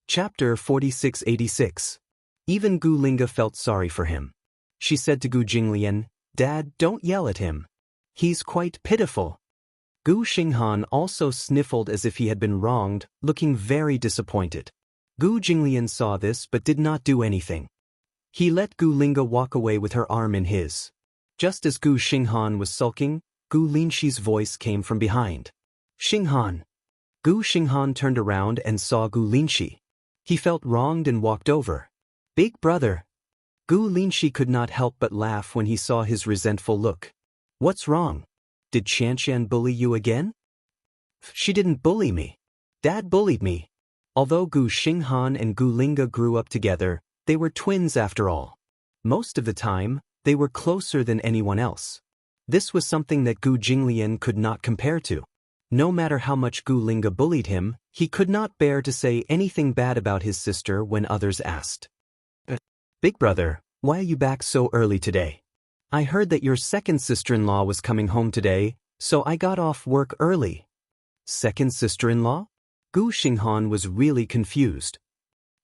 Chapter 4686. Even Gu Linga felt sorry for him. She said to Gu Jinglian, "Dad, don't yell at him. He's quite pitiful." Gu Xinghan also sniffled as if he had been wronged, looking very disappointed. Gu Jinglian saw this but did not do anything. He let Gu Linga walk away with her arm in his. Just as Gu Xinghan was sulking, Gu Linxi's voice came from behind. "Xinghan." Gu Xinghan turned around and saw Gu Linxi. He felt wronged and walked over. "Big brother." Gu Linxi could not help but laugh when he saw his resentful look. "What's wrong? Did Xianxia bully you again?" "She didn't bully me. Dad bullied me." Although Gu Xinghan and Gu Linga grew up together, they were twins after all. Most of the time, they were closer than anyone else. This was something that Gu Jinglian could not compare to. No matter how much Gu Linga bullied him, he could not bear to say anything bad about his sister when others asked. "Big brother, why are you back so early today? I heard that your second sister-in-law was coming home today, so I got off work early." "Second sister-in-law?" Gu Xinghan was really confused.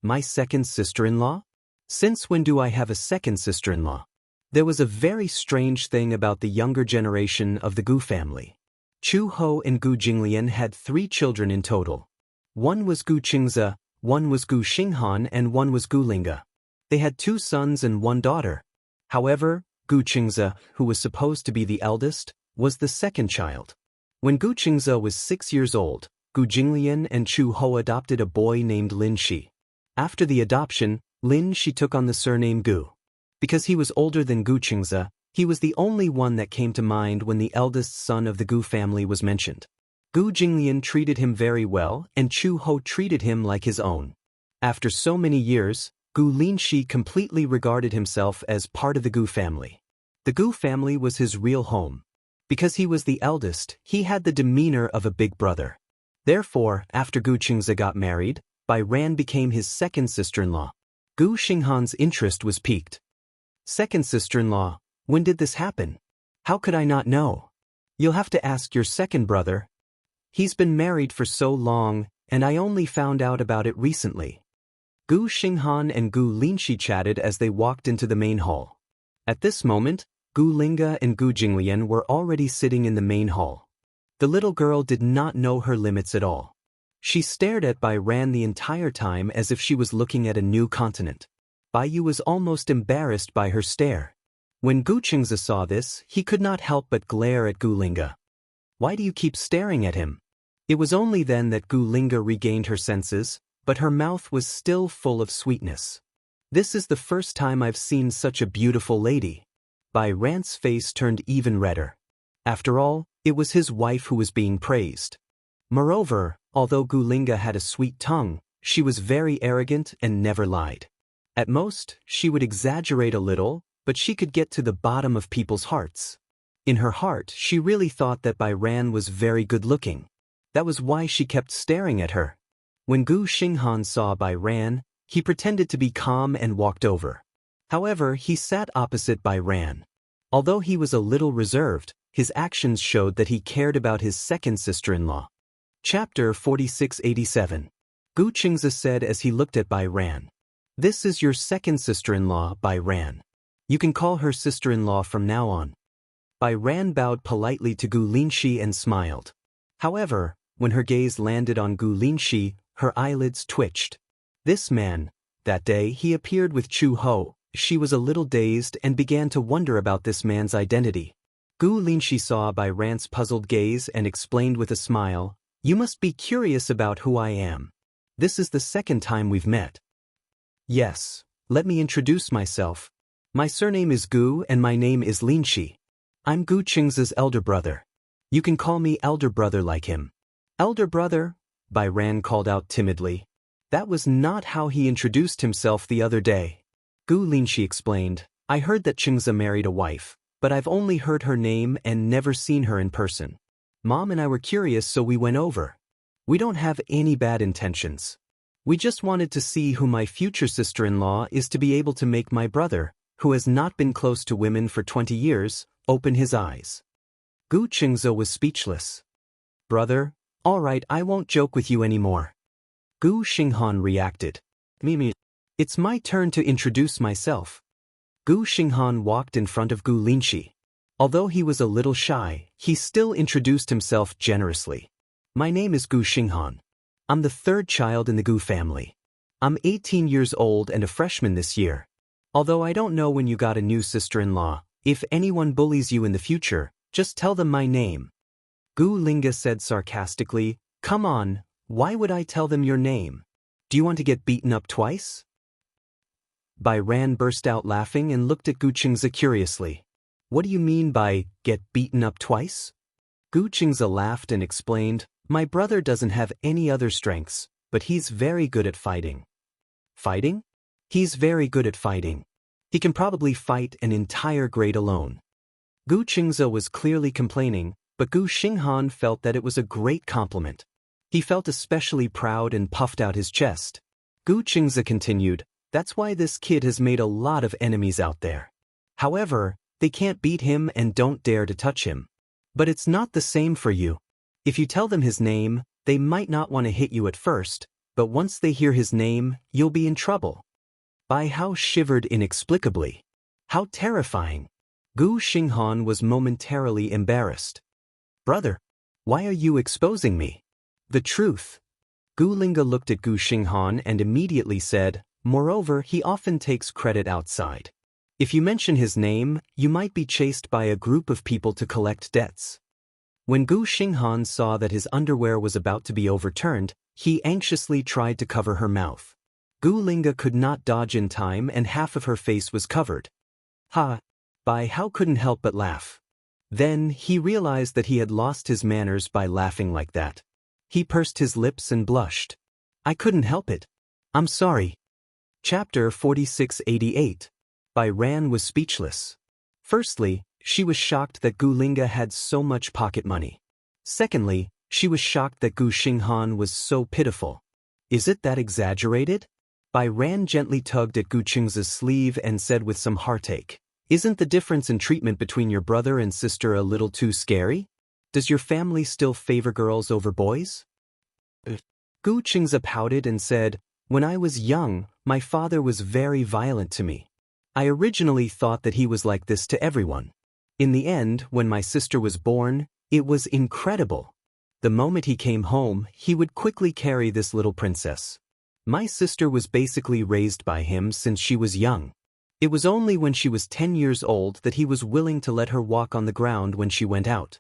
"My second sister-in-law? Since when do I have a second sister-in-law?" There was a very strange thing about the younger generation of the Gu family. Chu Ho and Gu Jinglian had 3 children in total. One was Gu Qingzi, one was Gu Xinghan, and one was Gu Linga. They had 2 sons and 1 daughter. However, Gu Qingzi, who was supposed to be the eldest, was the second child. When Gu Qingzi was 6 years old, Gu Jinglian and Chu Ho adopted a boy named Lin Shi. After the adoption, Lin Shi took on the surname Gu. Because he was older than Gu Qingzi, he was the only one that came to mind when the eldest son of the Gu family was mentioned. Gu Jinglian treated him very well, and Chu Ho treated him like his own. After so many years, Gu Linxi completely regarded himself as part of the Gu family. The Gu family was his real home. Because he was the eldest, he had the demeanor of a big brother. Therefore, after Gu Qingzi got married, Bai Ran became his second sister-in-law. Gu Xinghan's interest was piqued. "Second sister-in-law, when did this happen? How could I not know?" "You'll have to ask your second brother. He's been married for so long, and I only found out about it recently." Gu Xinghan and Gu Linxi chatted as they walked into the main hall. At this moment, Gu Linga and Gu Jinglian were already sitting in the main hall. The little girl did not know her limits at all. She stared at Bai Ran the entire time as if she was looking at a new continent. Bai Yu was almost embarrassed by her stare. When Gu Qingzi saw this, he could not help but glare at Gu Linga. "Why do you keep staring at him?" It was only then that Gu Linga regained her senses, but her mouth was still full of sweetness. "This is the first time I've seen such a beautiful lady." Bai Ran's face turned even redder. After all, it was his wife who was being praised. Moreover, although Gu Linga had a sweet tongue, she was very arrogant and never lied. At most, she would exaggerate a little, but she could get to the bottom of people's hearts. In her heart, she really thought that Bai Ran was very good-looking. That was why she kept staring at her. When Gu Xinghan saw Bai Ran, he pretended to be calm and walked over. However, he sat opposite Bai Ran. Although he was a little reserved, his actions showed that he cared about his second sister-in-law. Chapter 4687. Gu Qingzi said as he looked at Bai Ran. "This is your second sister-in-law, Bai Ran. You can call her sister-in-law from now on." Bai Ran bowed politely to Gu Linxi and smiled. However, when her gaze landed on Gu Linxi, her eyelids twitched. This man, that day he appeared with Chu Ho. She was a little dazed and began to wonder about this man's identity. Gu Linxi saw Bai Ran's puzzled gaze and explained with a smile, "You must be curious about who I am. This is the second time we've met." "Yes, let me introduce myself. My surname is Gu and my name is Linxi. I'm Gu Qingzi's elder brother. You can call me elder brother like him." "Elder brother?" Bai Ran called out timidly. That was not how he introduced himself the other day. Gu Linxi explained, "I heard that Qingzi married a wife, but I've only heard her name and never seen her in person. Mom and I were curious, so we went over. We don't have any bad intentions. We just wanted to see who my future sister-in-law is to be able to make my brother, who has not been close to women for 20 years, open his eyes." Gu Qingzi was speechless. "Brother, all right, I won't joke with you anymore. Gu Xinghan reacted. Mimi, it's my turn to introduce myself. Gu Xinghan walked in front of Gu Linxi. Although he was a little shy, he still introduced himself generously. My name is Gu Xinghan. I'm the third child in the Gu family. I'm 18 years old and a freshman this year. Although I don't know when you got a new sister-in-law, if anyone bullies you in the future, just tell them my name. Gu Linga said sarcastically, come on, why would I tell them your name? Do you want to get beaten up twice? Bai Ran burst out laughing and looked at Gu Qingzi curiously. What do you mean by, get beaten up twice? Gu Qingzi laughed and explained, my brother doesn't have any other strengths, but he's very good at fighting. Fighting? He's very good at fighting. He can probably fight an entire grade alone. Gu Qingzi was clearly complaining, but Gu Xinghan felt that it was a great compliment. He felt especially proud and puffed out his chest. Gu Qingzi continued, that's why this kid has made a lot of enemies out there. However, they can't beat him and don't dare to touch him. But it's not the same for you. If you tell them his name, they might not want to hit you at first, but once they hear his name, you'll be in trouble. Bai Hao shivered inexplicably. How terrifying. Gu Xinghan was momentarily embarrassed. Brother, why are you exposing me? The truth. Gu Linga looked at Gu Xinghan and immediately said, moreover, he often takes credit outside. If you mention his name, you might be chased by a group of people to collect debts. When Gu Xinghan saw that his underwear was about to be overturned, he anxiously tried to cover her mouth. Gu Linga could not dodge in time and half of her face was covered. Ha! Bai Hao couldn't help but laugh. Then, he realized that he had lost his manners by laughing like that. He pursed his lips and blushed. I couldn't help it. I'm sorry. Chapter 4688. Bai Ran was speechless. Firstly, she was shocked that Gu Linga had so much pocket money. Secondly, she was shocked that Gu Xinghan was so pitiful. Is it that exaggerated? Bai Ran gently tugged at Gu Qingzi's sleeve and said with some heartache, isn't the difference in treatment between your brother and sister a little too scary? Does your family still favor girls over boys? Gu Qingzi pouted and said, when I was young, my father was very violent to me. I originally thought that he was like this to everyone. In the end, when my sister was born, it was incredible. The moment he came home, he would quickly carry this little princess. My sister was basically raised by him since she was young. It was only when she was 10 years old that he was willing to let her walk on the ground when she went out.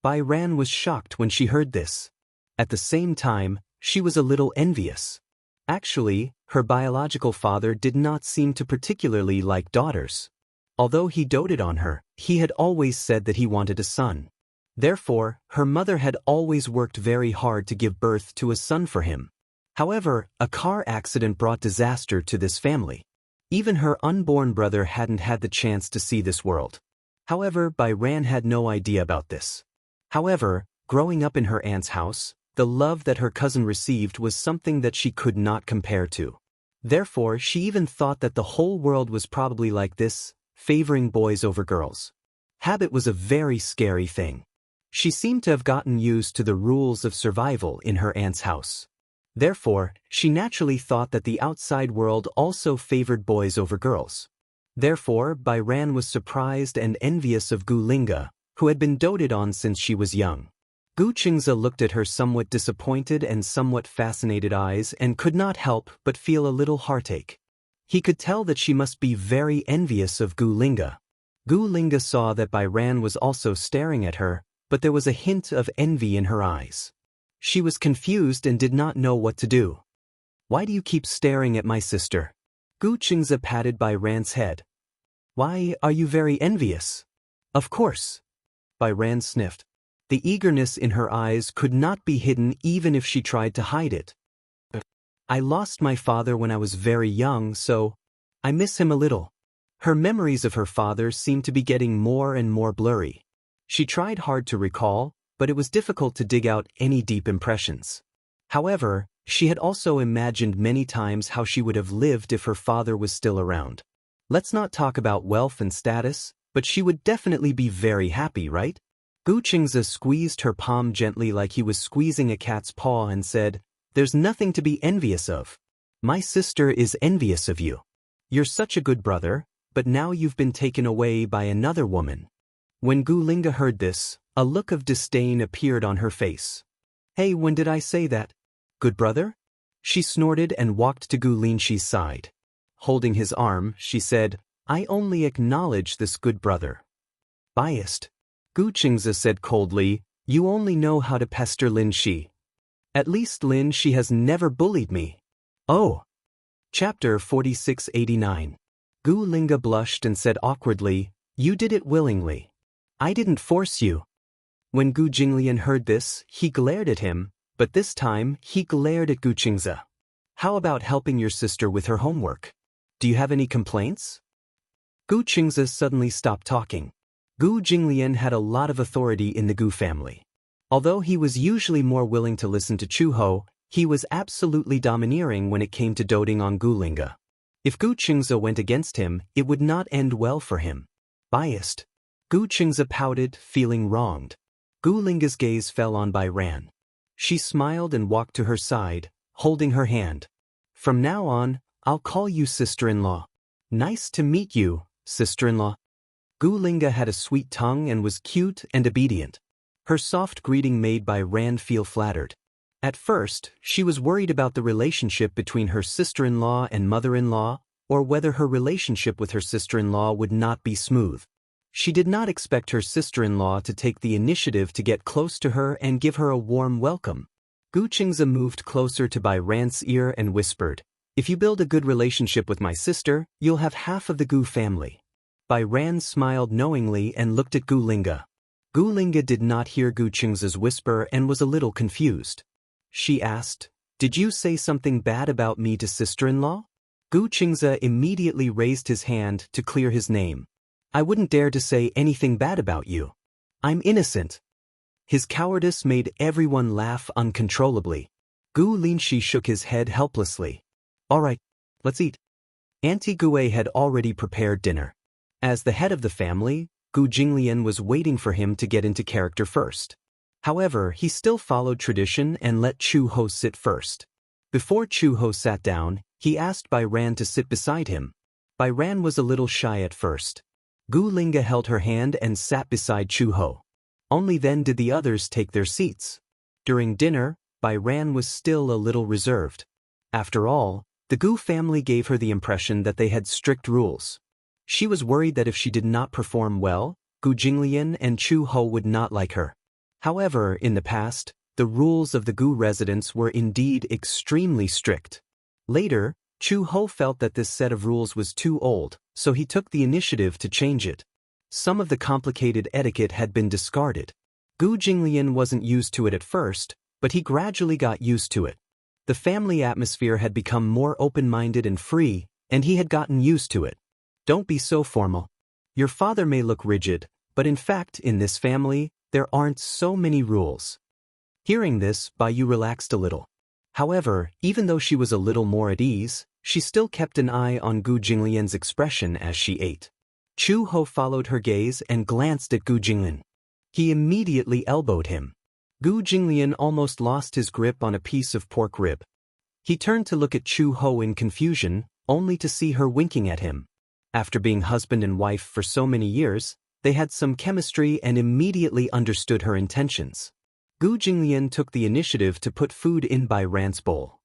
Bai Ran was shocked when she heard this. At the same time, she was a little envious. Actually, her biological father did not seem to particularly like daughters. Although he doted on her, he had always said that he wanted a son. Therefore, her mother had always worked very hard to give birth to a son for him. However, a car accident brought disaster to this family. Even her unborn brother hadn't had the chance to see this world. However, Bai Ran had no idea about this. However, growing up in her aunt's house, the love that her cousin received was something that she could not compare to. Therefore, she even thought that the whole world was probably like this, favoring boys over girls. Habit was a very scary thing. She seemed to have gotten used to the rules of survival in her aunt's house. Therefore, she naturally thought that the outside world also favored boys over girls. Therefore, Bai Ran was surprised and envious of Gu Linga, who had been doted on since she was young. Gu Qingzi looked at her somewhat disappointed and somewhat fascinated eyes and could not help but feel a little heartache. He could tell that she must be very envious of Gu Linga. Gu Linga saw that Bai Ran was also staring at her, but there was a hint of envy in her eyes. She was confused and did not know what to do. Why do you keep staring at my sister? Gu Qingzi patted Bai Ran's head. Why are you very envious? Of course. Bai Ran sniffed. The eagerness in her eyes could not be hidden even if she tried to hide it. I lost my father when I was very young, so I miss him a little. Her memories of her father seemed to be getting more and more blurry. She tried hard to recall, but it was difficult to dig out any deep impressions. However, she had also imagined many times how she would have lived if her father was still around. Let's not talk about wealth and status, but she would definitely be very happy, right? Gu Qingzi squeezed her palm gently like he was squeezing a cat's paw and said, There's nothing to be envious of. My sister is envious of you. You're such a good brother, but now you've been taken away by another woman. When Gu Linga heard this, a look of disdain appeared on her face. Hey, when did I say that? Good brother? She snorted and walked to Gu Linxi's side. Holding his arm, she said, I only acknowledge this good brother. Biased. Gu Qingzi said coldly, you only know how to pester Lin Shi. At least Lin Shi has never bullied me. Oh. Chapter 4689. Gu Linga blushed and said awkwardly, you did it willingly. I didn't force you. When Gu Jinglian heard this, he glared at him, but this time he glared at Gu Qingzi. How about helping your sister with her homework? Do you have any complaints? Gu Qingzi suddenly stopped talking. Gu Jinglian had a lot of authority in the Gu family. Although he was usually more willing to listen to Chu Ho, he was absolutely domineering when it came to doting on Gu Linga. If Gu Qingzi went against him, it would not end well for him. Biased. Gu Qingzi pouted, feeling wronged. Gu Linga's gaze fell on Bai Ran. She smiled and walked to her side, holding her hand. From now on, I'll call you sister-in-law. Nice to meet you, sister-in-law. Gu Linga had a sweet tongue and was cute and obedient. Her soft greeting made Bai Ran feel flattered. At first, she was worried about the relationship between her sister-in-law and mother-in-law, or whether her relationship with her sister-in-law would not be smooth. She did not expect her sister-in-law to take the initiative to get close to her and give her a warm welcome. Gu Qingzi moved closer to Bai Ran's ear and whispered, if you build a good relationship with my sister, you'll have half of the Gu family. Bai Ran smiled knowingly and looked at Gu Linga. Gu Linga did not hear Gu Qingzi's whisper and was a little confused. She asked, did you say something bad about me to sister-in-law? Gu Qingzi immediately raised his hand to clear his name. I wouldn't dare to say anything bad about you. I'm innocent. His cowardice made everyone laugh uncontrollably. Gu Linxi shook his head helplessly. All right, let's eat. Auntie Gue had already prepared dinner. As the head of the family, Gu Jinglian was waiting for him to get into character first. However, he still followed tradition and let Chu Ho sit first. Before Chu Ho sat down, he asked Bai Ran to sit beside him. Bai Ran was a little shy at first. Gu Linga held her hand and sat beside Chu Ho. Only then did the others take their seats. During dinner, Bai Ran was still a little reserved. After all, the Gu family gave her the impression that they had strict rules. She was worried that if she did not perform well, Gu Jinglian and Chu Ho would not like her. However, in the past, the rules of the Gu residents were indeed extremely strict. Later, Chu Ho felt that this set of rules was too old, so he took the initiative to change it. Some of the complicated etiquette had been discarded. Gu Jinglian wasn't used to it at first, but he gradually got used to it. The family atmosphere had become more open-minded and free, and he had gotten used to it. Don't be so formal. Your father may look rigid, but in fact, in this family, there aren't so many rules. Hearing this, Bai Yu relaxed a little. However, even though she was a little more at ease, she still kept an eye on Gu Jinglian's expression as she ate. Chu Ho followed her gaze and glanced at Gu Jinglian. He immediately elbowed him. Gu Jinglian almost lost his grip on a piece of pork rib. He turned to look at Chu Ho in confusion, only to see her winking at him. After being husband and wife for so many years, they had some chemistry and immediately understood her intentions. Gu Jinglian took the initiative to put food in Bai Ran's bowl.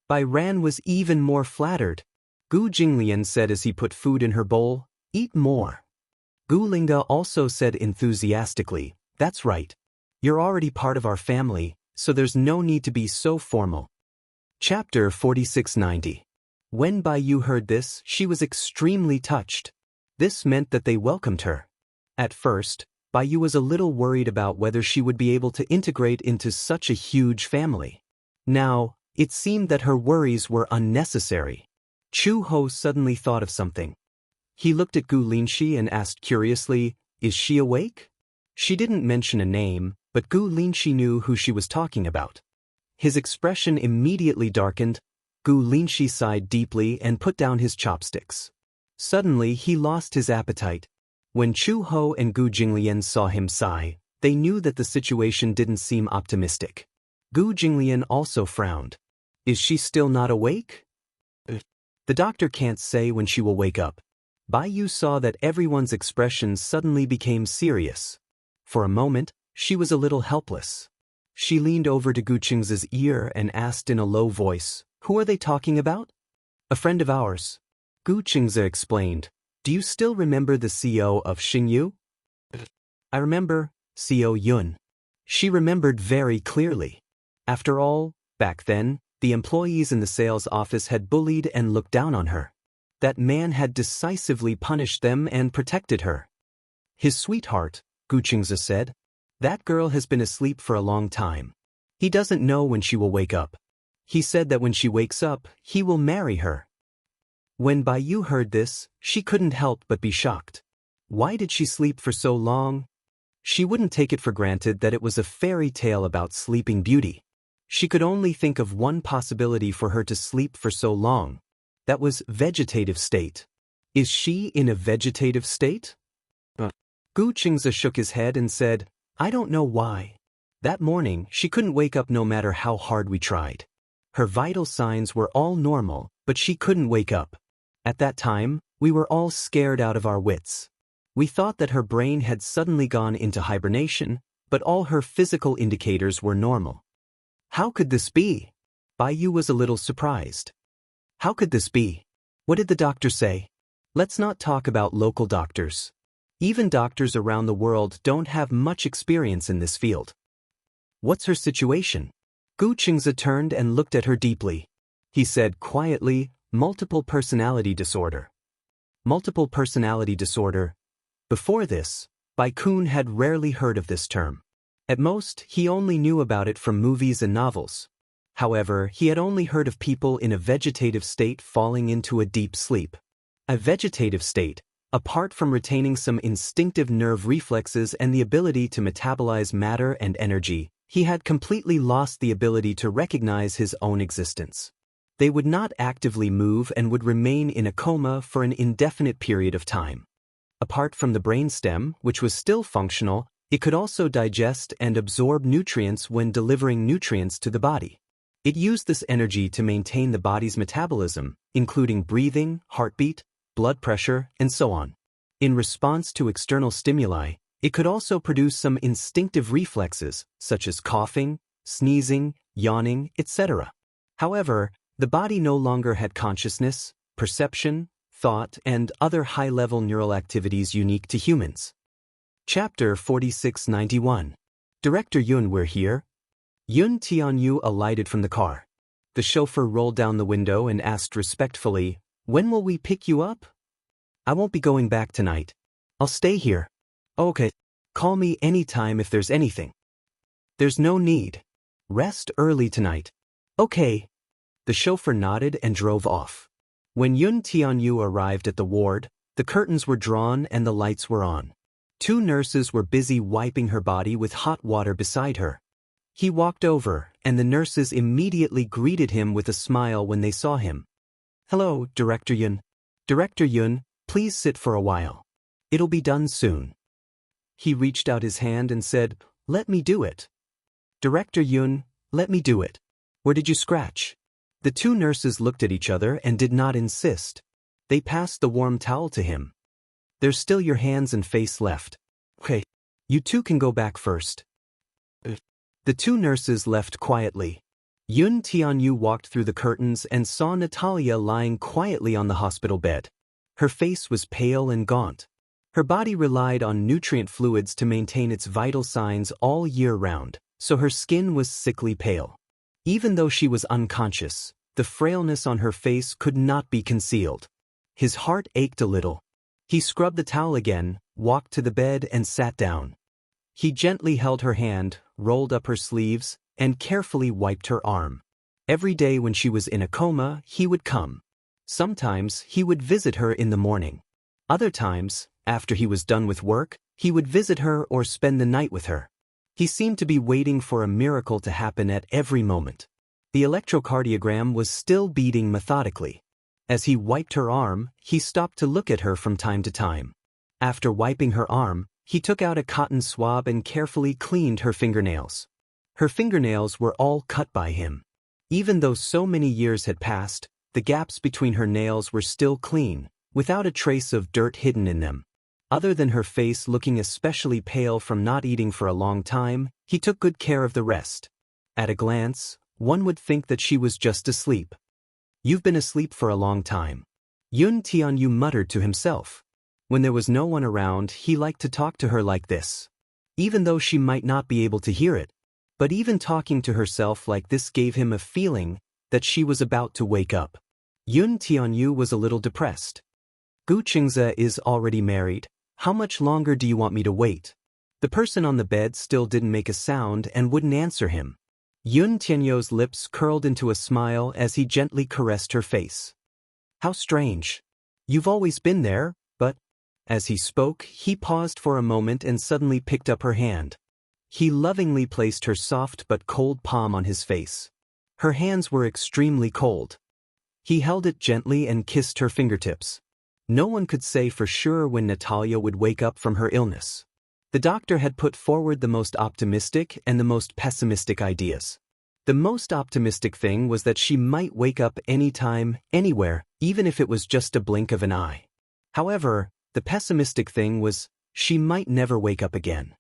Bai Ran was even more flattered. Gu Jinglian said as he put food in her bowl, eat more. Gu Linga also said enthusiastically, that's right. You're already part of our family, so there's no need to be so formal. Chapter 4690. When Bai Yu heard this, she was extremely touched. This meant that they welcomed her. At first, Bai Yu was a little worried about whether she would be able to integrate into such a huge family. Now, it seemed that her worries were unnecessary. Chu Ho suddenly thought of something. He looked at Gu Linxi and asked curiously, is she awake? She didn't mention a name, but Gu Linxi knew who she was talking about. His expression immediately darkened. Gu Linxi sighed deeply and put down his chopsticks. Suddenly, he lost his appetite. When Chu Ho and Gu Jinglian saw him sigh, they knew that the situation didn't seem optimistic. Gu Jinglian also frowned. Is she still not awake? The doctor can't say when she will wake up. Bai Yu saw that everyone's expressions suddenly became serious. For a moment, she was a little helpless. She leaned over to Gu Qing's ear and asked in a low voice, "Who are they talking about?" "A friend of ours." Gu Qingze explained, "Do you still remember the CEO of Xingyu?" "I remember, CEO Yun." She remembered very clearly. After all, back then, the employees in the sales office had bullied and looked down on her. That man had decisively punished them and protected her. "His sweetheart," Gu Qingze said. "That girl has been asleep for a long time. He doesn't know when she will wake up. He said that when she wakes up, he will marry her." When Bai Yu heard this, she couldn't help but be shocked. Why did she sleep for so long? She wouldn't take it for granted that it was a fairy tale about Sleeping Beauty. She could only think of one possibility for her to sleep for so long. That was vegetative state. Is she in a vegetative state? Gu Qingze shook his head and said, "I don't know why. That morning, she couldn't wake up no matter how hard we tried. Her vital signs were all normal, but she couldn't wake up. At that time, we were all scared out of our wits. We thought that her brain had suddenly gone into hibernation, but all her physical indicators were normal." "How could this be?" Bai Yu was a little surprised. "How could this be? What did the doctor say?" "Let's not talk about local doctors. Even doctors around the world don't have much experience in this field." "What's her situation?" Gu Qingze turned and looked at her deeply. He said quietly, "Multiple personality disorder." Multiple personality disorder. Before this, Bai Kun had rarely heard of this term. At most, he only knew about it from movies and novels. However, he had only heard of people in a vegetative state falling into a deep sleep. A vegetative state, apart from retaining some instinctive nerve reflexes and the ability to metabolize matter and energy, he had completely lost the ability to recognize his own existence. They would not actively move and would remain in a coma for an indefinite period of time. Apart from the brainstem, which was still functional, it could also digest and absorb nutrients when delivering nutrients to the body. It used this energy to maintain the body's metabolism, including breathing, heartbeat, blood pressure, and so on. In response to external stimuli, it could also produce some instinctive reflexes, such as coughing, sneezing, yawning, etc. However, the body no longer had consciousness, perception, thought, and other high-level neural activities unique to humans. Chapter 4691. Director Yun, we're here. Yun Tianyu alighted from the car. The chauffeur rolled down the window and asked respectfully, "When will we pick you up?" "I won't be going back tonight. I'll stay here." "Okay. Call me anytime if there's anything." "There's no need. Rest early tonight." "Okay." The chauffeur nodded and drove off. When Yun Tianyu arrived at the ward, the curtains were drawn and the lights were on. 2 nurses were busy wiping her body with hot water beside her. He walked over, and the nurses immediately greeted him with a smile when they saw him. "Hello, Director Yun. Director Yun, please sit for a while. It'll be done soon." He reached out his hand and said, "Let me do it." "Director Yun, let me do it. Where did you scratch?" The 2 nurses looked at each other and did not insist. They passed the warm towel to him. "There's still your hands and face left. Okay, you 2 can go back first." The 2 nurses left quietly. Yun Tianyu walked through the curtains and saw Natalia lying quietly on the hospital bed. Her face was pale and gaunt. Her body relied on nutrient fluids to maintain its vital signs all year round, so her skin was sickly pale. Even though she was unconscious, the frailness on her face could not be concealed. His heart ached a little. He scrubbed the towel again, walked to the bed and sat down. He gently held her hand, rolled up her sleeves, and carefully wiped her arm. Every day when she was in a coma, he would come. Sometimes he would visit her in the morning. Other times, after he was done with work, he would visit her or spend the night with her. He seemed to be waiting for a miracle to happen at every moment. The electrocardiogram was still beating methodically. As he wiped her arm, he stopped to look at her from time to time. After wiping her arm, he took out a cotton swab and carefully cleaned her fingernails. Her fingernails were all cut by him. Even though so many years had passed, the gaps between her nails were still clean, without a trace of dirt hidden in them. Other than her face looking especially pale from not eating for a long time, he took good care of the rest. At a glance, one would think that she was just asleep. "You've been asleep for a long time," Yun Tianyu muttered to himself. When there was no one around, he liked to talk to her like this. Even though she might not be able to hear it. But even talking to herself like this gave him a feeling that she was about to wake up. Yun Tianyu was a little depressed. "Gu Xianxia is already married. How much longer do you want me to wait?" The person on the bed still didn't make a sound and wouldn't answer him. Yun Tianyu's lips curled into a smile as he gently caressed her face. "How strange. You've always been there, but—" As he spoke, he paused for a moment and suddenly picked up her hand. He lovingly placed her soft but cold palm on his face. Her hands were extremely cold. He held it gently and kissed her fingertips. No one could say for sure when Natalia would wake up from her illness. The doctor had put forward the most optimistic and the most pessimistic ideas. The most optimistic thing was that she might wake up anytime, anywhere, even if it was just a blink of an eye. However, the pessimistic thing was, she might never wake up again.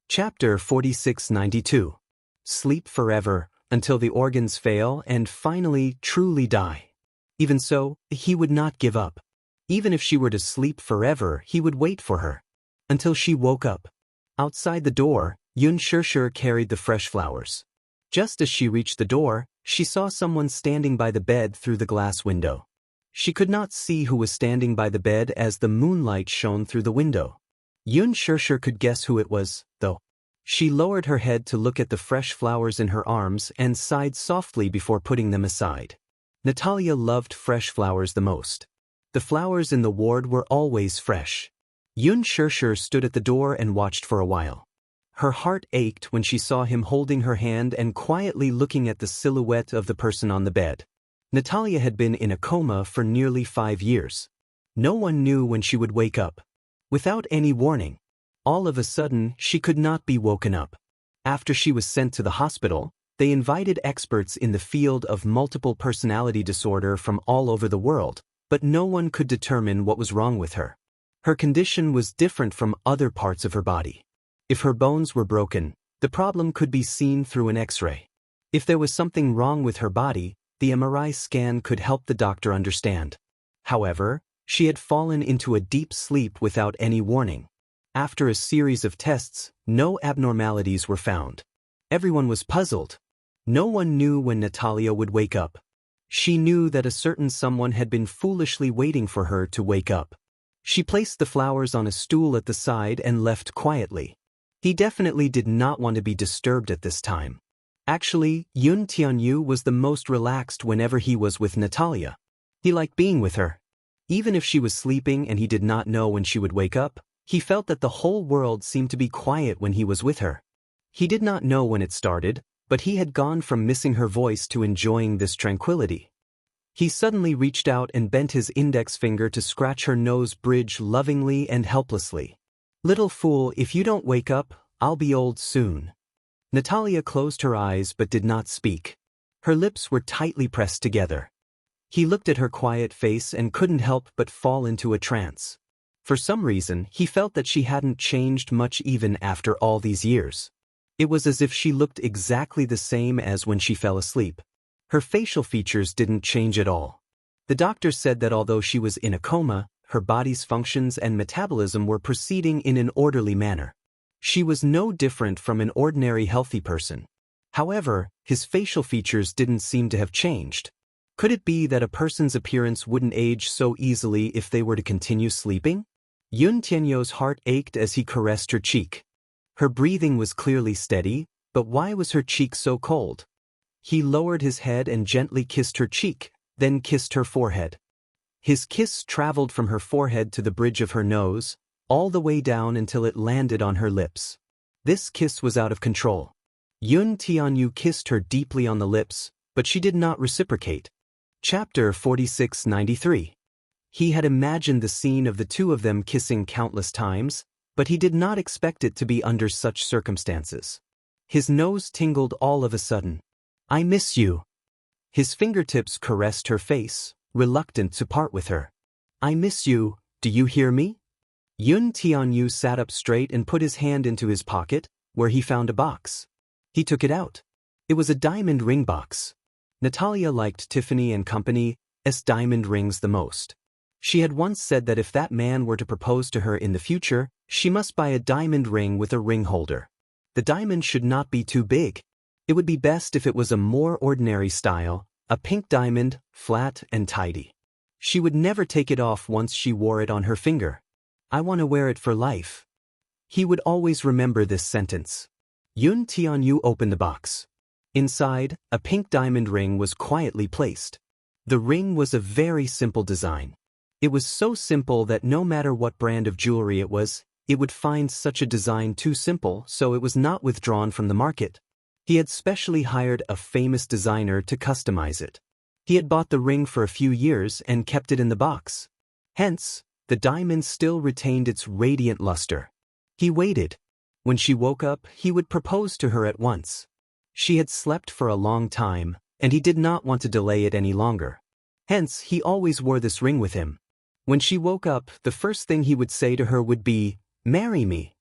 Chapter 4692. Sleep forever, until the organs fail and finally truly die. Even so, he would not give up. Even if she were to sleep forever, he would wait for her. Until she woke up. Outside the door, Yun Xianxia carried the fresh flowers. Just as she reached the door, she saw someone standing by the bed through the glass window. She could not see who was standing by the bed as the moonlight shone through the window. Yun Xianxia could guess who it was, though. She lowered her head to look at the fresh flowers in her arms and sighed softly before putting them aside. Natalia loved fresh flowers the most. The flowers in the ward were always fresh. Yun Xianxia stood at the door and watched for a while. Her heart ached when she saw him holding her hand and quietly looking at the silhouette of the person on the bed. Natalia had been in a coma for nearly 5 years. No one knew when she would wake up. Without any warning. All of a sudden, she could not be woken up. After she was sent to the hospital, they invited experts in the field of multiple personality disorder from all over the world, but no one could determine what was wrong with her. Her condition was different from other parts of her body. If her bones were broken, the problem could be seen through an X-ray. If there was something wrong with her body, the MRI scan could help the doctor understand. However, she had fallen into a deep sleep without any warning. After a series of tests, no abnormalities were found. Everyone was puzzled. No one knew when Natalia would wake up. She knew that a certain someone had been foolishly waiting for her to wake up. She placed the flowers on a stool at the side and left quietly. He definitely did not want to be disturbed at this time. Actually, Yun Tianyu was the most relaxed whenever he was with Natalia. He liked being with her. Even if she was sleeping and he did not know when she would wake up, he felt that the whole world seemed to be quiet when he was with her. He did not know when it started, but he had gone from missing her voice to enjoying this tranquility. He suddenly reached out and bent his index finger to scratch her nose bridge lovingly and helplessly. "Little fool, if you don't wake up, I'll be old soon." Natalia closed her eyes but did not speak. Her lips were tightly pressed together. He looked at her quiet face and couldn't help but fall into a trance. For some reason, he felt that she hadn't changed much even after all these years. It was as if she looked exactly the same as when she fell asleep. Her facial features didn't change at all. The doctor said that although she was in a coma, her body's functions and metabolism were proceeding in an orderly manner. She was no different from an ordinary healthy person. However, his facial features didn't seem to have changed. Could it be that a person's appearance wouldn't age so easily if they were to continue sleeping? Yun Tianyu's heart ached as he caressed her cheek. Her breathing was clearly steady, but why was her cheek so cold? He lowered his head and gently kissed her cheek, then kissed her forehead. His kiss traveled from her forehead to the bridge of her nose, all the way down until it landed on her lips. This kiss was out of control. Yun Tianyu kissed her deeply on the lips, but she did not reciprocate. Chapter 4693. He had imagined the scene of the two of them kissing countless times, but he did not expect it to be under such circumstances. His nose tingled all of a sudden. "I miss you." His fingertips caressed her face, reluctant to part with her. I miss you, do you hear me? Yun Tianyu sat up straight and put his hand into his pocket, where he found a box. He took it out. It was a diamond ring box. Natalia liked Tiffany & Company's diamond rings the most. She had once said that if that man were to propose to her in the future, she must buy a diamond ring with a ring holder. The diamond should not be too big. It would be best if it was a more ordinary style, a pink diamond, flat and tidy. She would never take it off once she wore it on her finger. I want to wear it for life. He would always remember this sentence. Yun Tianyu opened the box. Inside, a pink diamond ring was quietly placed. The ring was a very simple design. It was so simple that no matter what brand of jewelry it was, it would find such a design too simple, so it was not withdrawn from the market. He had specially hired a famous designer to customize it. He had bought the ring for a few years and kept it in the box. Hence, the diamond still retained its radiant luster. He waited. When she woke up, he would propose to her at once. She had slept for a long time, and he did not want to delay it any longer. Hence, he always wore this ring with him. When she woke up, the first thing he would say to her would be, "Marry me."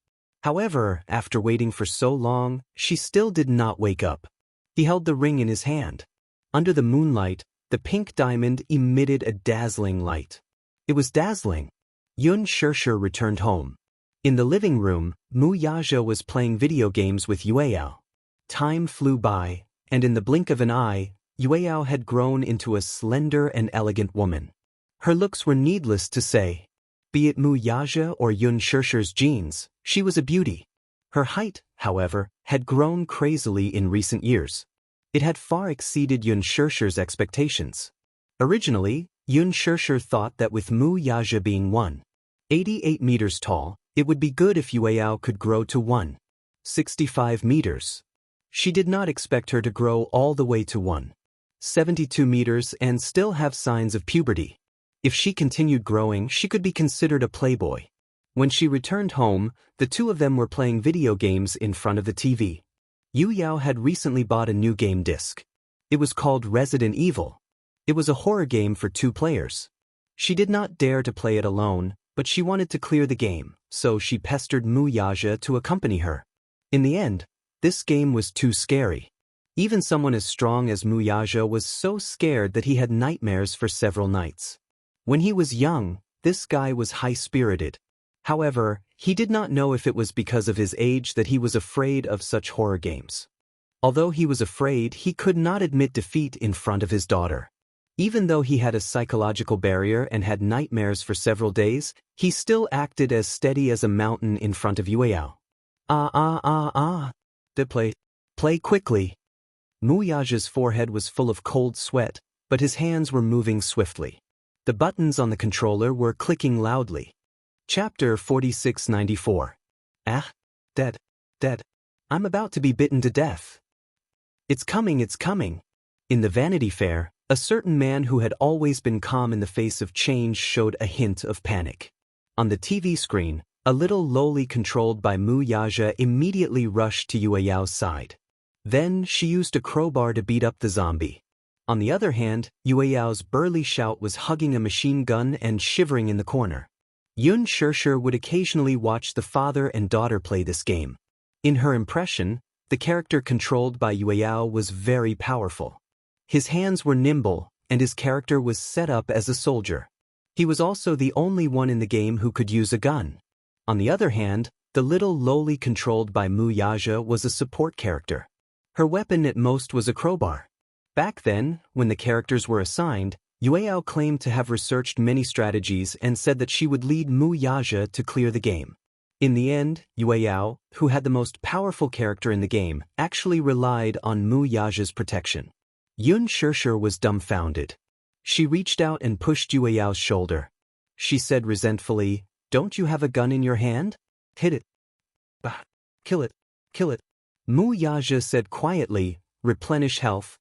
However, after waiting for so long, she still did not wake up. He held the ring in his hand. Under the moonlight, the pink diamond emitted a dazzling light. It was dazzling. Yun Shirshir returned home. In the living room, Mu Yaja was playing video games with Yueyao. Time flew by, and in the blink of an eye, Yueyao had grown into a slender and elegant woman. Her looks were needless to say. Be it Mu Yaja or Yun Shirshir's genes, she was a beauty. Her height, however, had grown crazily in recent years. It had far exceeded Yun Shirshir's expectations. Originally, Yun Shirshir thought that with Mu Yaja being 1.88 meters tall, it would be good if Yueyao could grow to 1.65 meters. She did not expect her to grow all the way to 1.72 meters and still have signs of puberty. If she continued growing, she could be considered a playboy. When she returned home, the two of them were playing video games in front of the TV. Yu Yao had recently bought a new game disc. It was called Resident Evil. It was a horror game for 2 players. She did not dare to play it alone, but she wanted to clear the game, so she pestered Mu Yaja to accompany her. In the end, this game was too scary. Even someone as strong as Mu Yaja was so scared that he had nightmares for several nights. When he was young, this guy was high-spirited. However, he did not know if it was because of his age that he was afraid of such horror games. Although he was afraid, he could not admit defeat in front of his daughter. Even though he had a psychological barrier and had nightmares for several days, he still acted as steady as a mountain in front of Yueyao. Play quickly. Mu Yaja's forehead was full of cold sweat, but his hands were moving swiftly. The buttons on the controller were clicking loudly. Chapter 4694. Dead. I'm about to be bitten to death. It's coming. In the Vanity Fair, a certain man who had always been calm in the face of change showed a hint of panic. On the TV screen, a little loli controlled by Mu Yaja immediately rushed to Yueyao's side. Then she used a crowbar to beat up the zombie. On the other hand, Yueyao's burly shout was hugging a machine gun and shivering in the corner. Yun Shirshir would occasionally watch the father and daughter play this game. In her impression, the character controlled by Yueyao was very powerful. His hands were nimble, and his character was set up as a soldier. He was also the only one in the game who could use a gun. On the other hand, the little loli controlled by Mu Yaja was a support character. Her weapon at most was a crowbar. Back then, when the characters were assigned, Yueyao claimed to have researched many strategies and said that she would lead Mu Yaja to clear the game. In the end, Yueyao, who had the most powerful character in the game, actually relied on Mu Yaja's protection. Yun Shirshir was dumbfounded. She reached out and pushed Yueyao's shoulder. She said resentfully, "Don't you have a gun in your hand? Hit it. Bah. Kill it. Mu Yaja said quietly, replenish health.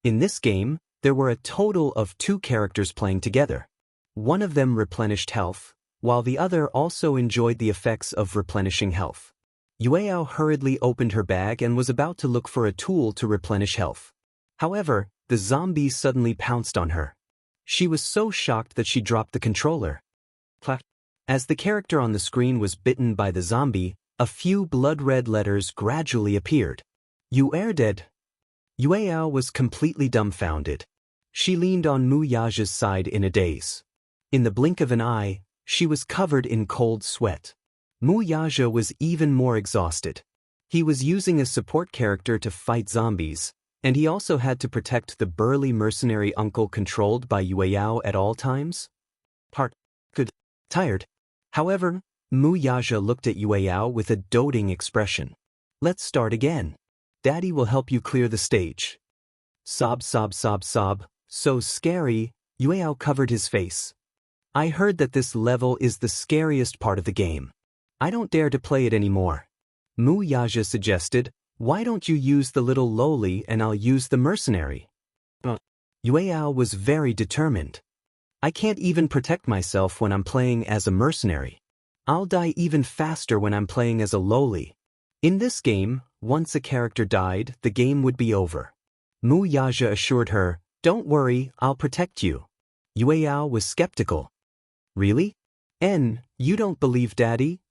In this game, there were a total of 2 characters playing together. One of them replenished health, while the other also enjoyed the effects of replenishing health. Yueyao hurriedly opened her bag and was about to look for a tool to replenish health. However, the zombie suddenly pounced on her. She was so shocked that she dropped the controller. As the character on the screen was bitten by the zombie, a few blood-red letters gradually appeared. You are dead. Yueyao was completely dumbfounded. She leaned on Mu Yaja's side in a daze. In the blink of an eye, she was covered in cold sweat. Mu Yaja was even more exhausted. He was using a support character to fight zombies, and he also had to protect the burly mercenary uncle controlled by Yueyao at all times. Tired. However, Mu Yaja looked at Yueyao with a doting expression. Let's start again. Daddy will help you clear the stage. Sob, sob, sob, sob. So scary. Yueyao covered his face. I heard that this level is the scariest part of the game. I don't dare to play it anymore. Mu Yaja suggested, why don't you use the little lowly and I'll use the mercenary? Yueyao was very determined. I can't even protect myself when I'm playing as a mercenary. I'll die even faster when I'm playing as a lowly. In this game, once a character died, the game would be over. Mu Yaja assured her, don't worry, I'll protect you. Yueyao was skeptical. Really? You don't believe Daddy?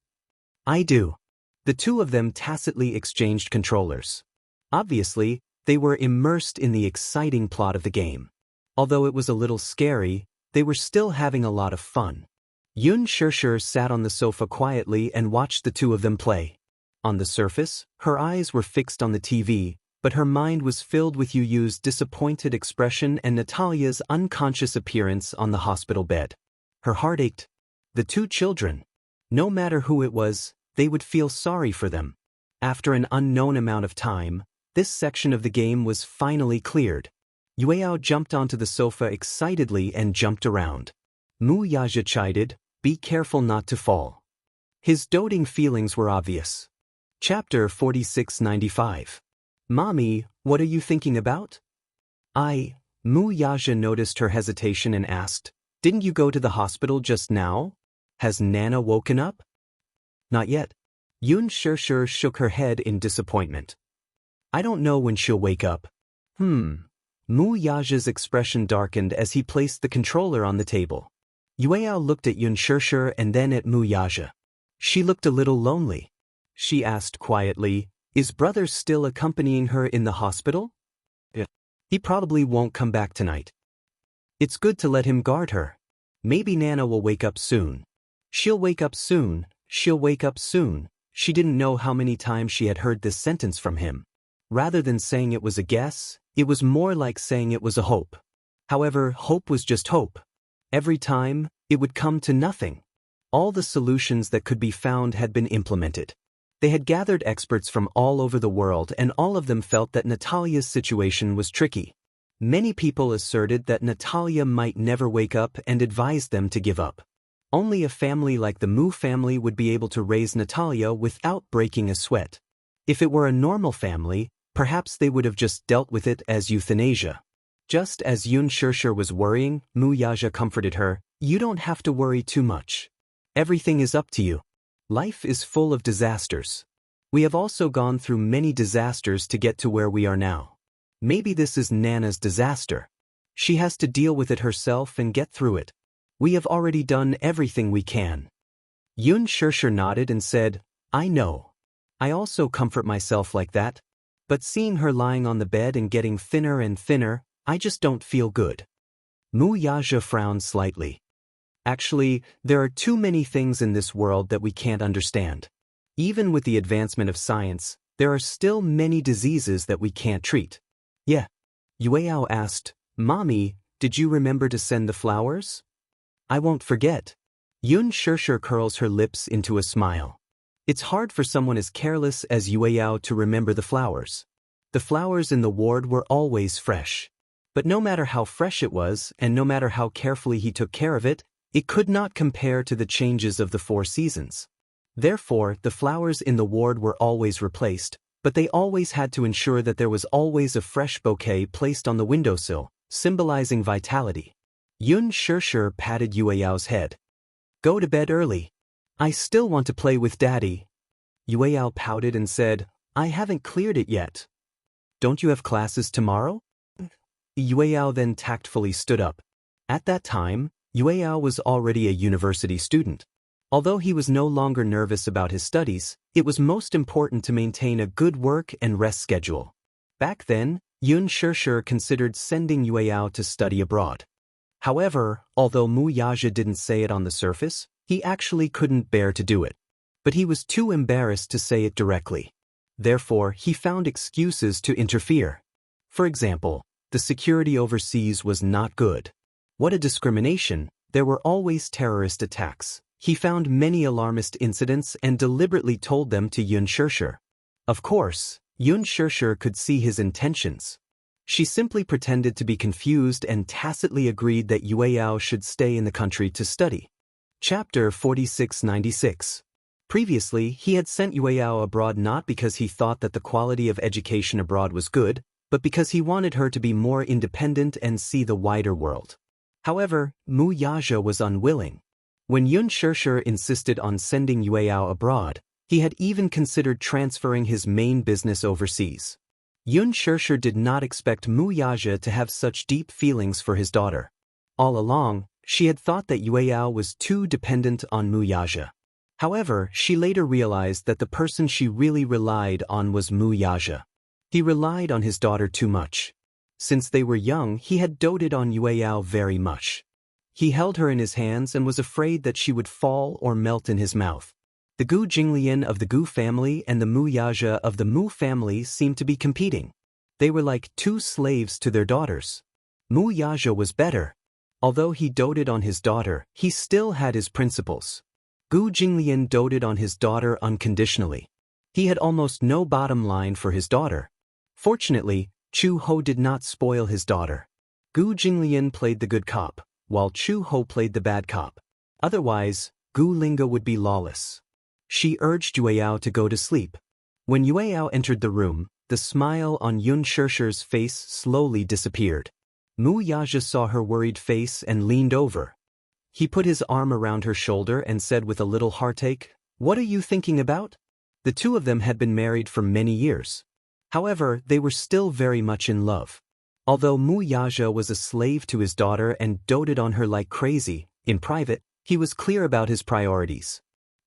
I do. The two of them tacitly exchanged controllers. Obviously, they were immersed in the exciting plot of the game. Although it was a little scary, they were still having a lot of fun. Xianxia sat on the sofa quietly and watched the two of them play. On the surface, her eyes were fixed on the TV, but her mind was filled with Yu's disappointed expression and Natalia's unconscious appearance on the hospital bed. Her heart ached. The two children. No matter who it was, they would feel sorry for them. After an unknown amount of time, this section of the game was finally cleared. Yueyao jumped onto the sofa excitedly and jumped around. Mu Yaja chided, be careful not to fall. His doting feelings were obvious. Chapter 4695. Mommy, what are you thinking about? Mu Yaja noticed her hesitation and asked, didn't you go to the hospital just now? Has Nana woken up? Not yet. Xianxia shook her head in disappointment. I don't know when she'll wake up. Mu Yaja's expression darkened as he placed the controller on the table. Yueyao looked at Xianxia and then at Mu Yaja. She looked a little lonely. She asked quietly, is brother still accompanying her in the hospital? Yeah. He probably won't come back tonight. It's good to let him guard her. Maybe Nana will wake up soon. She'll wake up soon. She'll wake up soon. She didn't know how many times she had heard this sentence from him. Rather than saying it was a guess, it was more like saying it was a hope. However, hope was just hope. Every time, it would come to nothing. All the solutions that could be found had been implemented. They had gathered experts from all over the world and all of them felt that Natalia's situation was tricky. Many people asserted that Natalia might never wake up and advised them to give up. Only a family like the Mu family would be able to raise Natalia without breaking a sweat. If it were a normal family, perhaps they would have just dealt with it as euthanasia. Just as Xianxia was worrying, Mu Yaja comforted her, you don't have to worry too much. Everything is up to you. Life is full of disasters. We have also gone through many disasters to get to where we are now. Maybe this is Nana's disaster. She has to deal with it herself and get through it. We have already done everything we can. Xianxia nodded and said, I know. I also comfort myself like that. But seeing her lying on the bed and getting thinner and thinner, I just don't feel good. Mu Yaja frowned slightly. Actually, there are too many things in this world that we can't understand. Even with the advancement of science, there are still many diseases that we can't treat. Yeah. Yueyao asked, Mommy, did you remember to send the flowers? I won't forget. Xianxia curls her lips into a smile. It's hard for someone as careless as Yueyao to remember the flowers. The flowers in the ward were always fresh. But no matter how fresh it was, and no matter how carefully he took care of it, it could not compare to the changes of the 4 seasons. Therefore, the flowers in the ward were always replaced, but they always had to ensure that there was always a fresh bouquet placed on the windowsill, symbolizing vitality. Xianxia patted Yueyao's head. Go to bed early. I still want to play with Daddy. Yueyao pouted and said, I haven't cleared it yet. Don't you have classes tomorrow? Yueyao then tactfully stood up. At that time, Yueyao was already a university student. Although he was no longer nervous about his studies, it was most important to maintain a good work and rest schedule. Back then, Yun Shishir considered sending Yueyao to study abroad. However, although Mu Yaja didn't say it on the surface, he actually couldn't bear to do it. But he was too embarrassed to say it directly. Therefore, he found excuses to interfere. For example, the security overseas was not good. What a discrimination! There were always terrorist attacks. He found many alarmist incidents and deliberately told them to Yun Shishir. Of course, Yun Shishir could see his intentions. She simply pretended to be confused and tacitly agreed that Yueyao should stay in the country to study. Chapter 4696. Previously, he had sent Yueyao abroad not because he thought that the quality of education abroad was good, but because he wanted her to be more independent and see the wider world. However, Mu Yaja was unwilling. When Yun Shishir insisted on sending Yueyao abroad, he had even considered transferring his main business overseas. Yun Shishir did not expect Mu Yaja to have such deep feelings for his daughter. All along, she had thought that Yueyao was too dependent on Mu Yaja. However, she later realized that the person she really relied on was Mu Yaja. He relied on his daughter too much. Since they were young, he had doted on Yueyao very much. He held her in his hands and was afraid that she would fall or melt in his mouth. The Gu Jinglian of the Gu family and the Mu Yaja of the Mu family seemed to be competing. They were like two slaves to their daughters. Mu Yaja was better. Although he doted on his daughter, he still had his principles. Gu Jinglian doted on his daughter unconditionally. He had almost no bottom line for his daughter. Fortunately, Chu Ho did not spoil his daughter. Gu Jinglian played the good cop, while Chu Ho played the bad cop. Otherwise, Gu Linga would be lawless. She urged Yueyao to go to sleep. When Yueyao entered the room, the smile on Yun Shishir's face slowly disappeared. Mu Yaja saw her worried face and leaned over. He put his arm around her shoulder and said with a little heartache, "What are you thinking about?" The two of them had been married for many years. However, they were still very much in love. Although Mu Yaja was a slave to his daughter and doted on her like crazy, in private, he was clear about his priorities.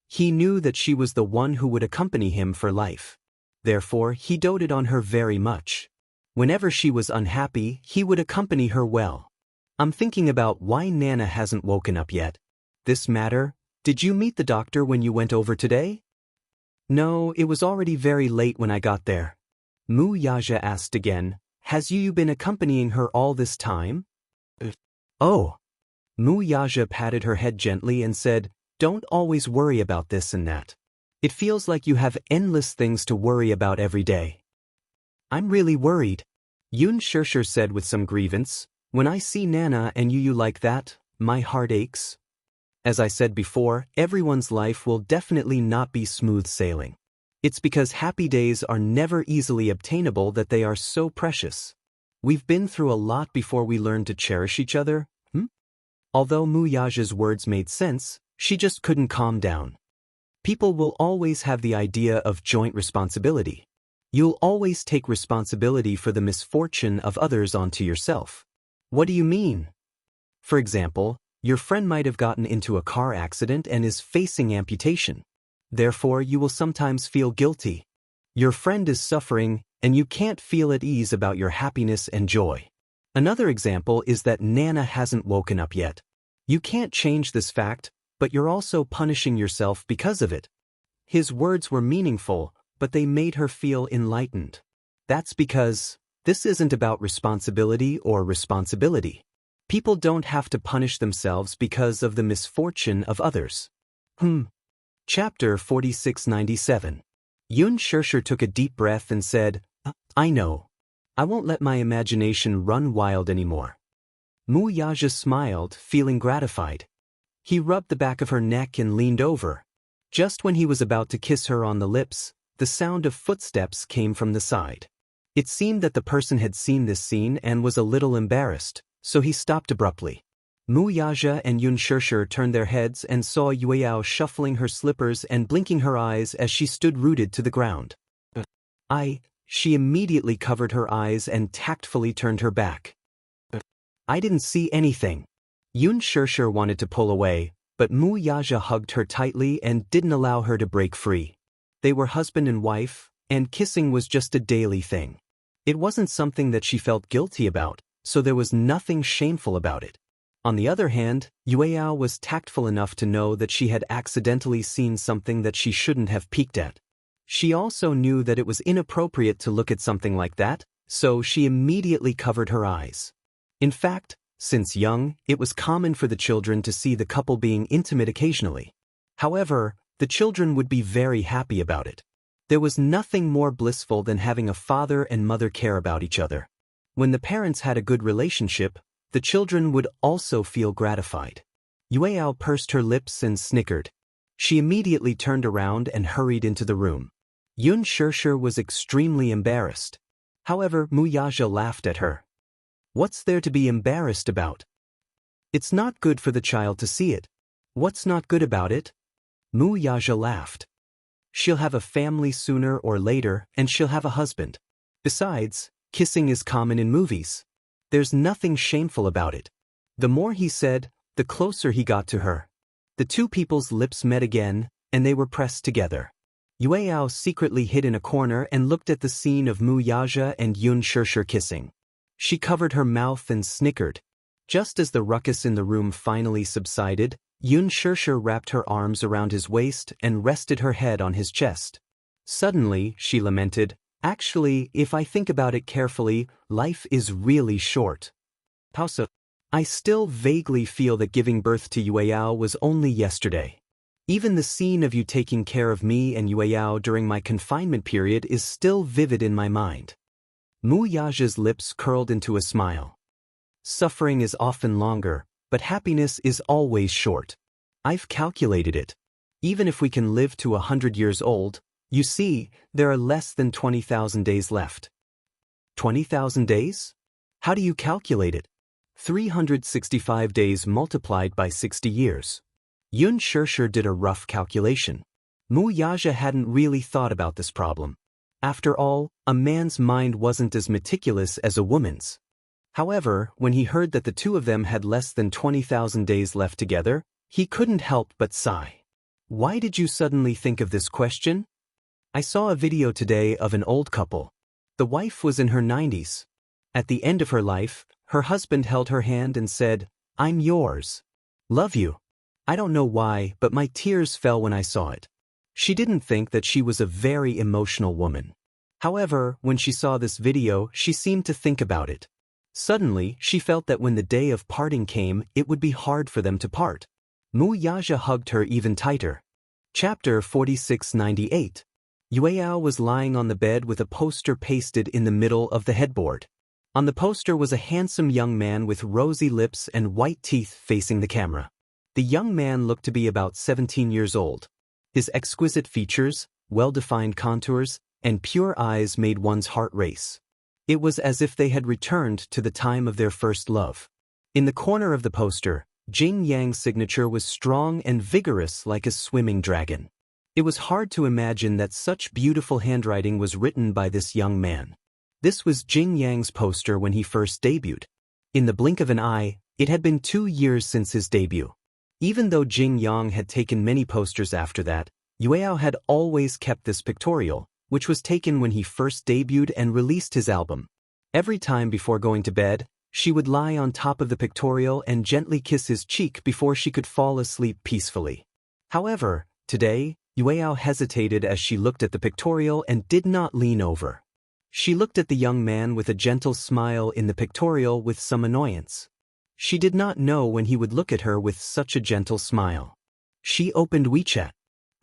He knew that she was the one who would accompany him for life. Therefore, he doted on her very much. Whenever she was unhappy, he would accompany her well. "I'm thinking about why Nana hasn't woken up yet. This matter, did you meet the doctor when you went over today?" "No, it was already very late when I got there." Mu Yaja asked again, "Has you been accompanying her all this time?" "Oh." Mu Yaja patted her head gently and said, "Don't always worry about this and that. It feels like you have endless things to worry about every day." "I'm really worried," Yun Shishir said with some grievance. "When I see Nana and you like that, my heart aches." As I said before, everyone's life will definitely not be smooth sailing. It's because happy days are never easily obtainable that they are so precious. We've been through a lot before we learned to cherish each other. Although Mu Yaja's words made sense, she just couldn't calm down. People will always have the idea of joint responsibility. You'll always take responsibility for the misfortune of others onto yourself. What do you mean? For example, your friend might have gotten into a car accident and is facing amputation. Therefore, you will sometimes feel guilty. Your friend is suffering, and you can't feel at ease about your happiness and joy. Another example is that Nana hasn't woken up yet. You can't change this fact, but you're also punishing yourself because of it. His words were meaningful, but they made her feel enlightened. That's because this isn't about responsibility or responsibility. People don't have to punish themselves because of the misfortune of others. Chapter 4697. Yun Shishir took a deep breath and said, "I know. I won't let my imagination run wild anymore." Mu Yaja smiled, feeling gratified. He rubbed the back of her neck and leaned over. Just when he was about to kiss her on the lips, the sound of footsteps came from the side. It seemed that the person had seen this scene and was a little embarrassed, so he stopped abruptly. Mu Yaja and Yun Shishir turned their heads and saw Yueyao shuffling her slippers and blinking her eyes as she stood rooted to the ground. She immediately covered her eyes and tactfully turned her back. I didn't see anything. Yun Shirshir wanted to pull away, but Mu Yaja hugged her tightly and didn't allow her to break free. They were husband and wife, and kissing was just a daily thing. It wasn't something that she felt guilty about, so there was nothing shameful about it. On the other hand, Yueyao was tactful enough to know that she had accidentally seen something that she shouldn't have peeked at. She also knew that it was inappropriate to look at something like that, so she immediately covered her eyes. In fact, since young, it was common for the children to see the couple being intimate occasionally. However, the children would be very happy about it. There was nothing more blissful than having a father and mother care about each other. When the parents had a good relationship, the children would also feel gratified. Yueyao pursed her lips and snickered. She immediately turned around and hurried into the room. Yun Shirshir was extremely embarrassed. However, Mu Yaja laughed at her. What's there to be embarrassed about? It's not good for the child to see it. What's not good about it? Mu Yaja laughed. She'll have a family sooner or later, and she'll have a husband. Besides, kissing is common in movies. There's nothing shameful about it. The more he said, the closer he got to her. The two people's lips met again, and they were pressed together. Yueyao secretly hid in a corner and looked at the scene of Mu Yaja and Yun Shirshir kissing. She covered her mouth and snickered. Just as the ruckus in the room finally subsided, Yun Shirshir wrapped her arms around his waist and rested her head on his chest. Suddenly, she lamented, "Actually, if I think about it carefully, life is really short." Pausa. I still vaguely feel that giving birth to Yueyao was only yesterday. Even the scene of you taking care of me and Yueyao during my confinement period is still vivid in my mind. Mu Yaja's lips curled into a smile. Suffering is often longer, but happiness is always short. I've calculated it. Even if we can live to 100 years old, you see, there are less than 20,000 days left. 20,000 days? How do you calculate it? 365 days multiplied by 60 years. Yun Shirshir did a rough calculation. Mu Yaja hadn't really thought about this problem. After all, a man's mind wasn't as meticulous as a woman's. However, when he heard that the two of them had less than 20,000 days left together, he couldn't help but sigh. Why did you suddenly think of this question? I saw a video today of an old couple. The wife was in her 90s. At the end of her life, her husband held her hand and said, "I'm yours. Love you." I don't know why, but my tears fell when I saw it. She didn't think that she was a very emotional woman. However, when she saw this video, she seemed to think about it. Suddenly, she felt that when the day of parting came, it would be hard for them to part. Mu Yaja hugged her even tighter. Chapter 4698. Yueyao was lying on the bed with a poster pasted in the middle of the headboard. On the poster was a handsome young man with rosy lips and white teeth facing the camera. The young man looked to be about 17 years old. His exquisite features, well-defined contours, and pure eyes made one's heart race. It was as if they had returned to the time of their first love. In the corner of the poster, Jing Yang's signature was strong and vigorous like a swimming dragon. It was hard to imagine that such beautiful handwriting was written by this young man. This was Jing Yang's poster when he first debuted. In the blink of an eye, it had been 2 years since his debut. Even though Jing Yang had taken many posters after that, Yueyao had always kept this pictorial, which was taken when he first debuted and released his album. Every time before going to bed, she would lie on top of the pictorial and gently kiss his cheek before she could fall asleep peacefully. However, today, Yueyao hesitated as she looked at the pictorial and did not lean over. She looked at the young man with a gentle smile in the pictorial with some annoyance. She did not know when he would look at her with such a gentle smile. She opened WeChat.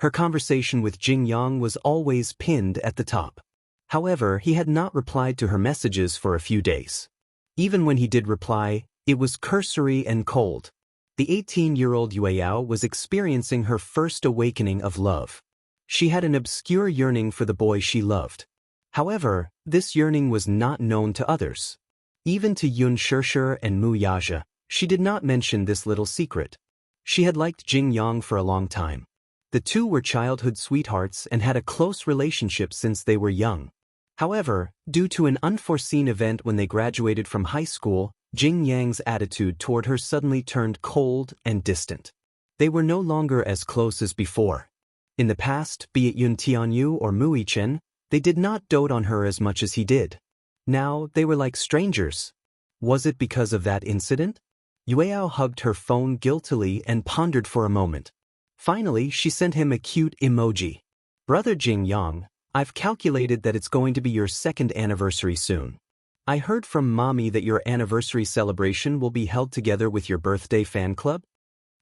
Her conversation with Jing Yang was always pinned at the top. However, he had not replied to her messages for a few days. Even when he did reply, it was cursory and cold. The 18-year-old Yueyao was experiencing her first awakening of love. She had an obscure yearning for the boy she loved. However, this yearning was not known to others. Even to Yun Shirshir and Mu Yaja, she did not mention this little secret. She had liked Jing Yang for a long time. The two were childhood sweethearts and had a close relationship since they were young. However, due to an unforeseen event when they graduated from high school, Jing Yang's attitude toward her suddenly turned cold and distant. They were no longer as close as before. In the past, be it Yun Tianyu or Mui Chen, they did not dote on her as much as he did. Now, they were like strangers. Was it because of that incident? Yueao hugged her phone guiltily and pondered for a moment. Finally, she sent him a cute emoji. Brother Jing Yang, I've calculated that it's going to be your second anniversary soon. I heard from Mommy that your anniversary celebration will be held together with your birthday fan club.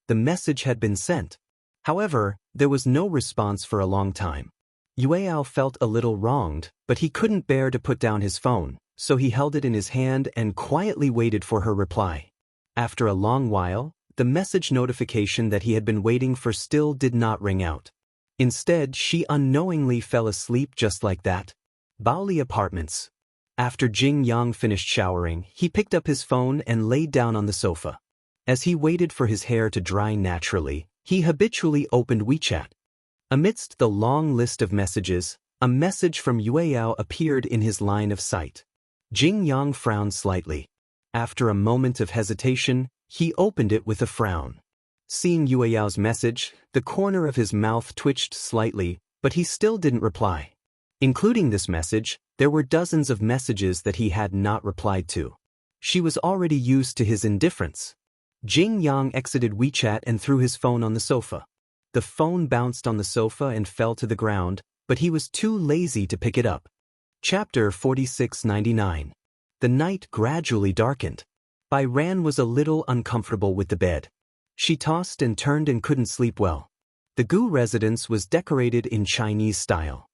The message had been sent. However, there was no response for a long time. Yueao felt a little wronged, but he couldn't bear to put down his phone, so he held it in his hand and quietly waited for her reply. After a long while, the message notification that he had been waiting for still did not ring out. Instead, she unknowingly fell asleep just like that. Baoli Apartments. After Jing Yang finished showering, he picked up his phone and laid down on the sofa. As he waited for his hair to dry naturally, he habitually opened WeChat. Amidst the long list of messages, a message from Yueao appeared in his line of sight. Jing Yang frowned slightly. After a moment of hesitation, he opened it with a frown. Seeing Yueyao's message, the corner of his mouth twitched slightly, but he still didn't reply. Including this message, there were dozens of messages that he had not replied to. She was already used to his indifference. Jing Yang exited WeChat and threw his phone on the sofa. The phone bounced on the sofa and fell to the ground, but he was too lazy to pick it up. Chapter 4699. The night gradually darkened. Bai Ran was a little uncomfortable with the bed. She tossed and turned and couldn't sleep well. The Gu residence was decorated in Chinese style.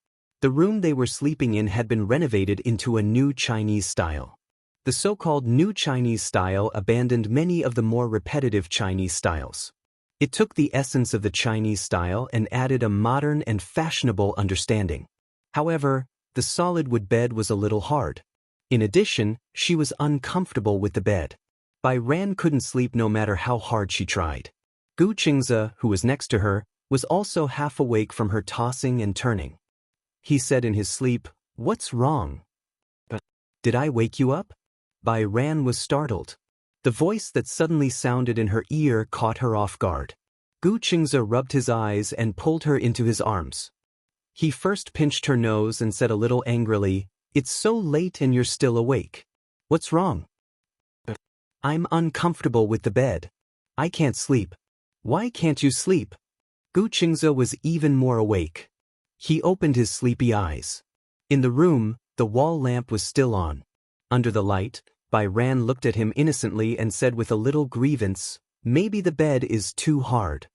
The room they were sleeping in had been renovated into a new Chinese style. The so-called New Chinese style abandoned many of the more repetitive Chinese styles. It took the essence of the Chinese style and added a modern and fashionable understanding. However, the solid wood bed was a little hard. In addition, she was uncomfortable with the bed. Bai Ran couldn't sleep no matter how hard she tried. Gu Qingze, who was next to her, was also half awake from her tossing and turning. He said in his sleep, "What's wrong? Did I wake you up?" Bai Ran was startled. The voice that suddenly sounded in her ear caught her off guard. Gu Qingze rubbed his eyes and pulled her into his arms. He first pinched her nose and said a little angrily, "It's so late and you're still awake. What's wrong?" "I'm uncomfortable with the bed. I can't sleep." "Why can't you sleep?" Gu Qingze was even more awake. He opened his sleepy eyes. In the room, the wall lamp was still on. Under the light, Bai Ran looked at him innocently and said with a little grievance, "Maybe the bed is too hard."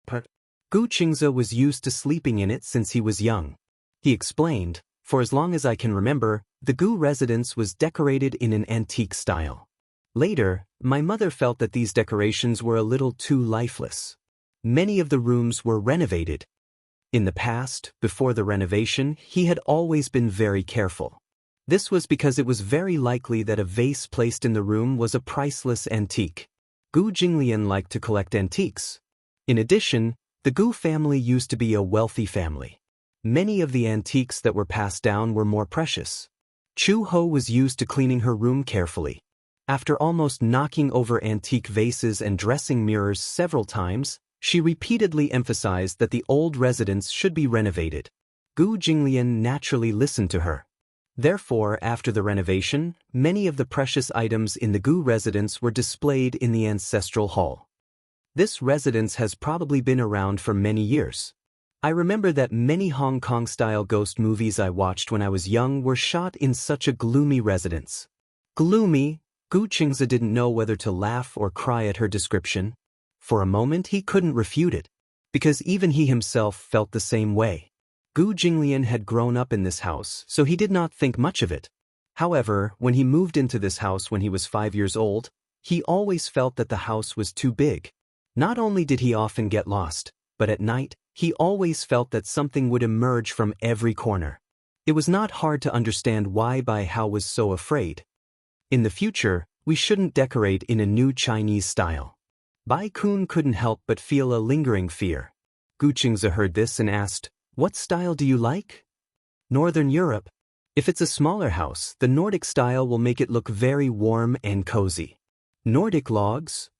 But Gu Qingze was used to sleeping in it since he was young. He explained, "For as long as I can remember, the Gu residence was decorated in an antique style. Later, my mother felt that these decorations were a little too lifeless. Many of the rooms were renovated. In the past, before the renovation, he had always been very careful. This was because it was very likely that a vase placed in the room was a priceless antique. Gu Jinglian liked to collect antiques. In addition, the Gu family used to be a wealthy family. Many of the antiques that were passed down were more precious. Chu Ho was used to cleaning her room carefully. After almost knocking over antique vases and dressing mirrors several times, she repeatedly emphasized that the old residence should be renovated. Gu Jinglian naturally listened to her. Therefore, after the renovation, many of the precious items in the Gu residence were displayed in the ancestral hall. This residence has probably been around for many years. I remember that many Hong Kong-style ghost movies I watched when I was young were shot in such a gloomy residence. Gloomy? Gu Qingze didn't know whether to laugh or cry at her description. For a moment he couldn't refute it, because even he himself felt the same way. Gu Jinglian had grown up in this house, so he did not think much of it. However, when he moved into this house when he was 5 years old, he always felt that the house was too big. Not only did he often get lost, but at night, he always felt that something would emerge from every corner. It was not hard to understand why Bai Hao was so afraid. In the future, we shouldn't decorate in a new Chinese style. Bai Kun couldn't help but feel a lingering fear. Gu Qingze heard this and asked, "What style do you like?" "Northern Europe. If it's a smaller house, the Nordic style will make it look very warm and cozy." Nordic logs?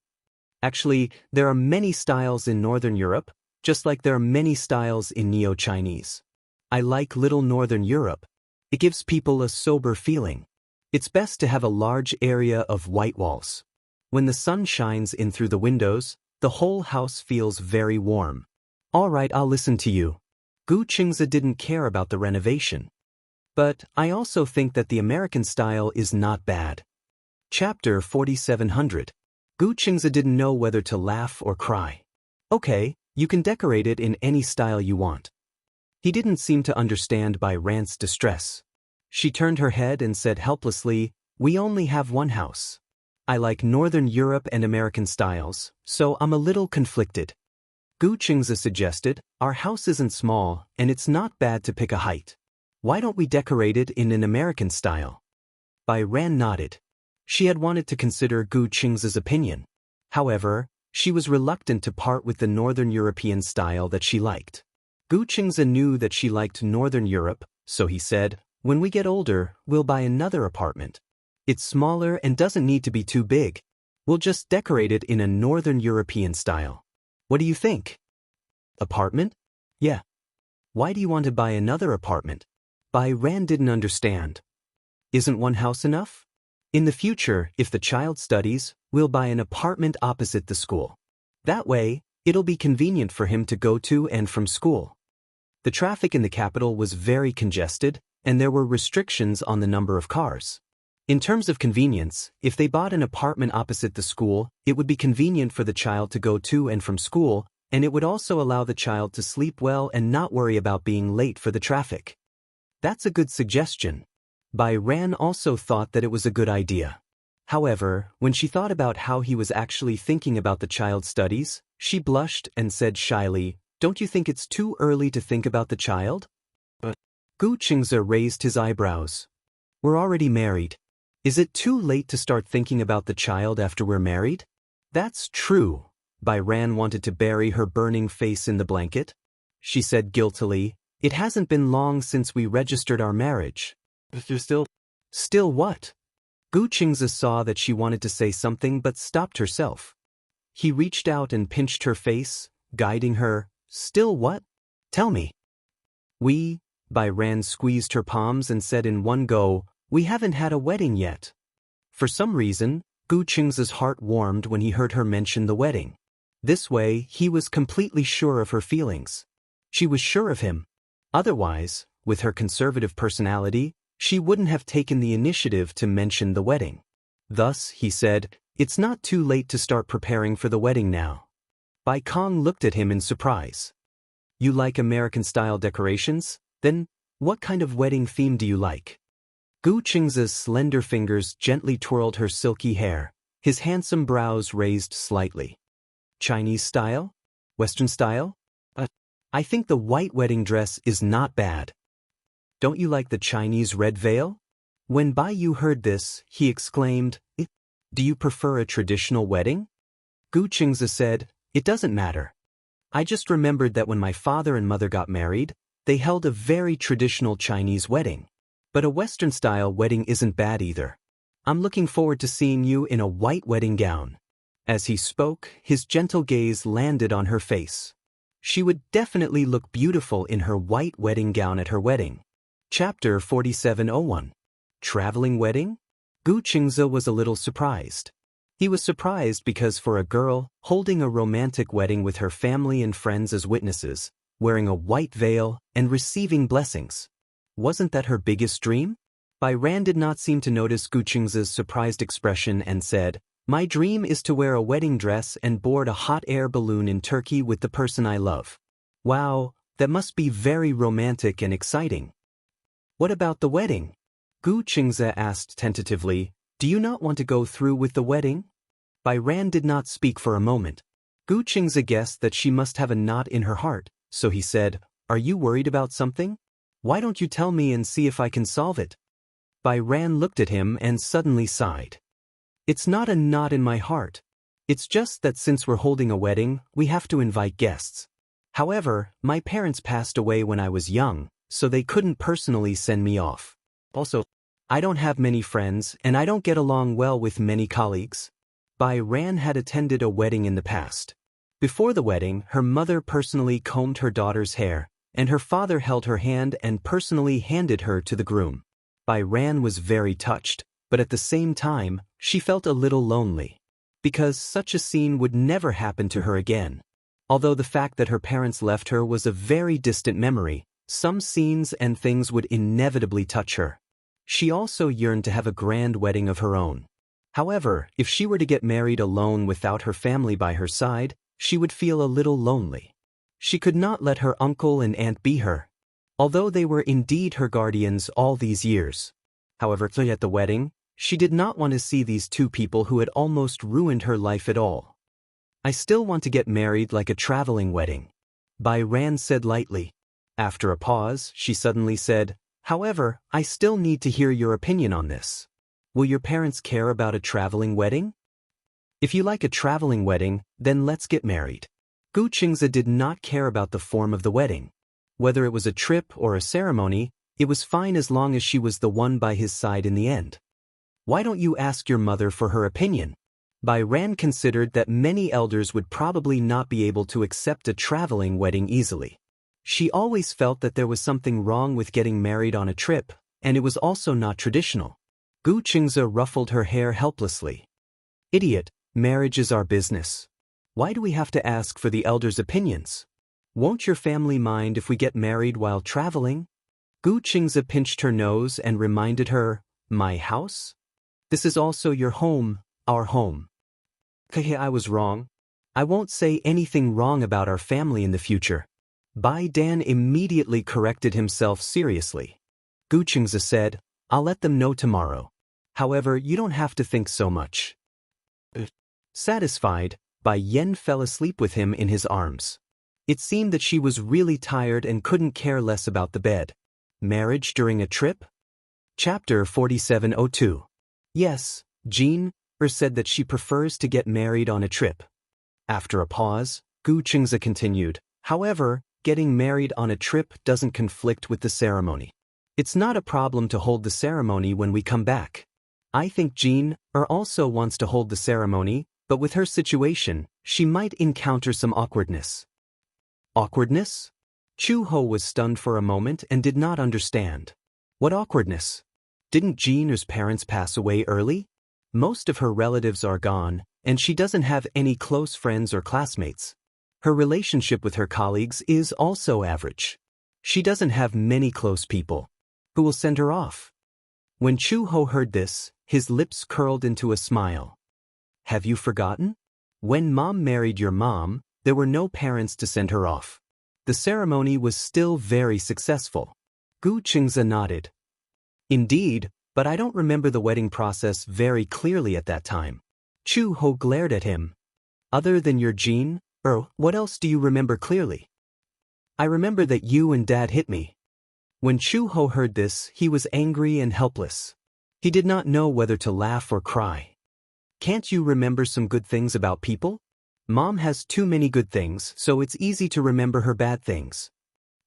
Actually, there are many styles in Northern Europe, just like there are many styles in Neo-Chinese. I like little Northern Europe. It gives people a sober feeling. It's best to have a large area of white walls. When the sun shines in through the windows, the whole house feels very warm. All right, I'll listen to you. Gu Qingzi didn't care about the renovation. But I also think that the American style is not bad. Chapter 4700. Gu Qingzi didn't know whether to laugh or cry. Okay, you can decorate it in any style you want. He didn't seem to understand Bai Ran's distress. She turned her head and said helplessly, "We only have one house. I like Northern Europe and American styles, so I'm a little conflicted." Gu Qingzi suggested, "Our house isn't small, and it's not bad to pick a height. Why don't we decorate it in an American style?" Bai Ran nodded. She had wanted to consider Gu Qingzi's opinion. However, she was reluctant to part with the Northern European style that she liked. Gu Qingzi knew that she liked Northern Europe, so he said, "When we get older, we'll buy another apartment. It's smaller and doesn't need to be too big. We'll just decorate it in a Northern European style. What do you think?" Apartment? Yeah. Why do you want to buy another apartment? Bai Ran didn't understand. Isn't one house enough? In the future, if the child studies, we'll buy an apartment opposite the school. That way, it'll be convenient for him to go to and from school. The traffic in the capital was very congested, and there were restrictions on the number of cars. In terms of convenience, if they bought an apartment opposite the school, it would be convenient for the child to go to and from school, and it would also allow the child to sleep well and not worry about being late for the traffic. That's a good suggestion. Bai Ran also thought that it was a good idea. However, when she thought about how he was actually thinking about the child's studies, she blushed and said shyly, "Don't you think it's too early to think about the child?" But Gu Qingzi raised his eyebrows. "We're already married. Is it too late to start thinking about the child after we're married?" "That's true." Bai Ran wanted to bury her burning face in the blanket. She said guiltily, "It hasn't been long since we registered our marriage." "But you're still..." "Still what?" Gu Qingzi saw that she wanted to say something but stopped herself. He reached out and pinched her face, guiding her. "Still what? Tell me." Bai Ran squeezed her palms and said in one go, "We haven't had a wedding yet." For some reason, Gu Qingzi's heart warmed when he heard her mention the wedding. This way, he was completely sure of her feelings. She was sure of him. Otherwise, with her conservative personality, she wouldn't have taken the initiative to mention the wedding. Thus, he said, "It's not too late to start preparing for the wedding now." Bai Kong looked at him in surprise. "You like American-style decorations? Then, what kind of wedding theme do you like?" Gu Qingzi's slender fingers gently twirled her silky hair, his handsome brows raised slightly. "Chinese style? Western style? I think the white wedding dress is not bad. Don't you like the Chinese red veil?" When Bai Yu heard this, he exclaimed, "Do you prefer a traditional wedding?" Gu Qingzi said, "It doesn't matter. I just remembered that when my father and mother got married, they held a very traditional Chinese wedding. But a Western-style wedding isn't bad either. I'm looking forward to seeing you in a white wedding gown." As he spoke, his gentle gaze landed on her face. She would definitely look beautiful in her white wedding gown at her wedding. Chapter 4701. Traveling wedding? Gu Qingzi was a little surprised. He was surprised because for a girl, holding a romantic wedding with her family and friends as witnesses, wearing a white veil, and receiving blessings. Wasn't that her biggest dream? Bai Ran did not seem to notice Gu Qingzi's surprised expression and said, "My dream is to wear a wedding dress and board a hot air balloon in Turkey with the person I love." Wow, that must be very romantic and exciting. "What about the wedding?" Gu Qingzi asked tentatively, "Do you not want to go through with the wedding?" Bai Ran did not speak for a moment. Gu Qingzi guessed that she must have a knot in her heart, so he said, "Are you worried about something? Why don't you tell me and see if I can solve it?" Bai Ran looked at him and suddenly sighed. "It's not a knot in my heart. It's just that since we're holding a wedding, we have to invite guests. However, my parents passed away when I was young, so they couldn't personally send me off. Also, I don't have many friends and I don't get along well with many colleagues." Bai Ran had attended a wedding in the past. Before the wedding, her mother personally combed her daughter's hair, and her father held her hand and personally handed her to the groom. Bai Ran was very touched, but at the same time, she felt a little lonely. Because such a scene would never happen to her again. Although the fact that her parents left her was a very distant memory, some scenes and things would inevitably touch her. She also yearned to have a grand wedding of her own. However, if she were to get married alone without her family by her side, she would feel a little lonely. She could not let her uncle and aunt be her, although they were indeed her guardians all these years. However, at the wedding, she did not want to see these two people who had almost ruined her life at all. I still want to get married like a traveling wedding, Bai Ran said lightly. After a pause, she suddenly said, however, I still need to hear your opinion on this. Will your parents care about a traveling wedding? If you like a traveling wedding, then let's get married. Gu Qingze did not care about the form of the wedding. Whether it was a trip or a ceremony, it was fine as long as she was the one by his side in the end. Why don't you ask your mother for her opinion? Bai Ran considered that many elders would probably not be able to accept a traveling wedding easily. She always felt that there was something wrong with getting married on a trip, and it was also not traditional. Gu Qingze ruffled her hair helplessly. Idiot, marriage is our business. Why do we have to ask for the elders' opinions? Won't your family mind if we get married while traveling? Gu Qingze pinched her nose and reminded her, my house? This is also your home, our home. I was wrong. I won't say anything wrong about our family in the future. Bai Dan immediately corrected himself seriously. Gu Qingze said, I'll let them know tomorrow. However, you don't have to think so much. Satisfied, Bai Yan fell asleep with him in his arms. It seemed that she was really tired and couldn't care less about the bed. Marriage during a trip? Chapter 4702. Yes, Jean said that she prefers to get married on a trip. After a pause, Gu Qingze continued, however, getting married on a trip doesn't conflict with the ceremony. It's not a problem to hold the ceremony when we come back. I think Jean also wants to hold the ceremony, but with her situation, she might encounter some awkwardness. Awkwardness? Chu Ho was stunned for a moment and did not understand. What awkwardness? Didn't Jean's parents pass away early? Most of her relatives are gone, and she doesn't have any close friends or classmates. Her relationship with her colleagues is also average. She doesn't have many close people. Who will send her off? When Chu Ho heard this, his lips curled into a smile. Have you forgotten? When Mom married your mom, there were no parents to send her off. The ceremony was still very successful. Gu Qingze nodded. Indeed, but I don't remember the wedding process very clearly at that time. Chu Ho glared at him. Other than your Jean, what else do you remember clearly? I remember that you and Dad hit me. When Chu Ho heard this, he was angry and helpless. He did not know whether to laugh or cry. Can't you remember some good things about people? Mom has too many good things, so it's easy to remember her bad things.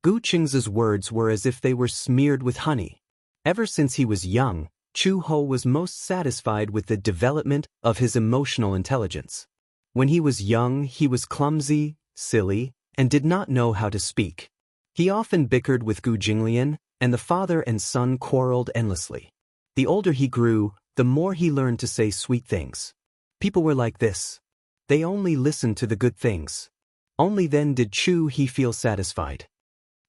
Gu Qingze's words were as if they were smeared with honey. Ever since he was young, Chu Ho was most satisfied with the development of his emotional intelligence. When he was young, he was clumsy, silly, and did not know how to speak. He often bickered with Gu Jinglian, and the father and son quarreled endlessly. The older he grew, the more he learned to say sweet things. People were like this. They only listened to the good things. Only then did he feel satisfied.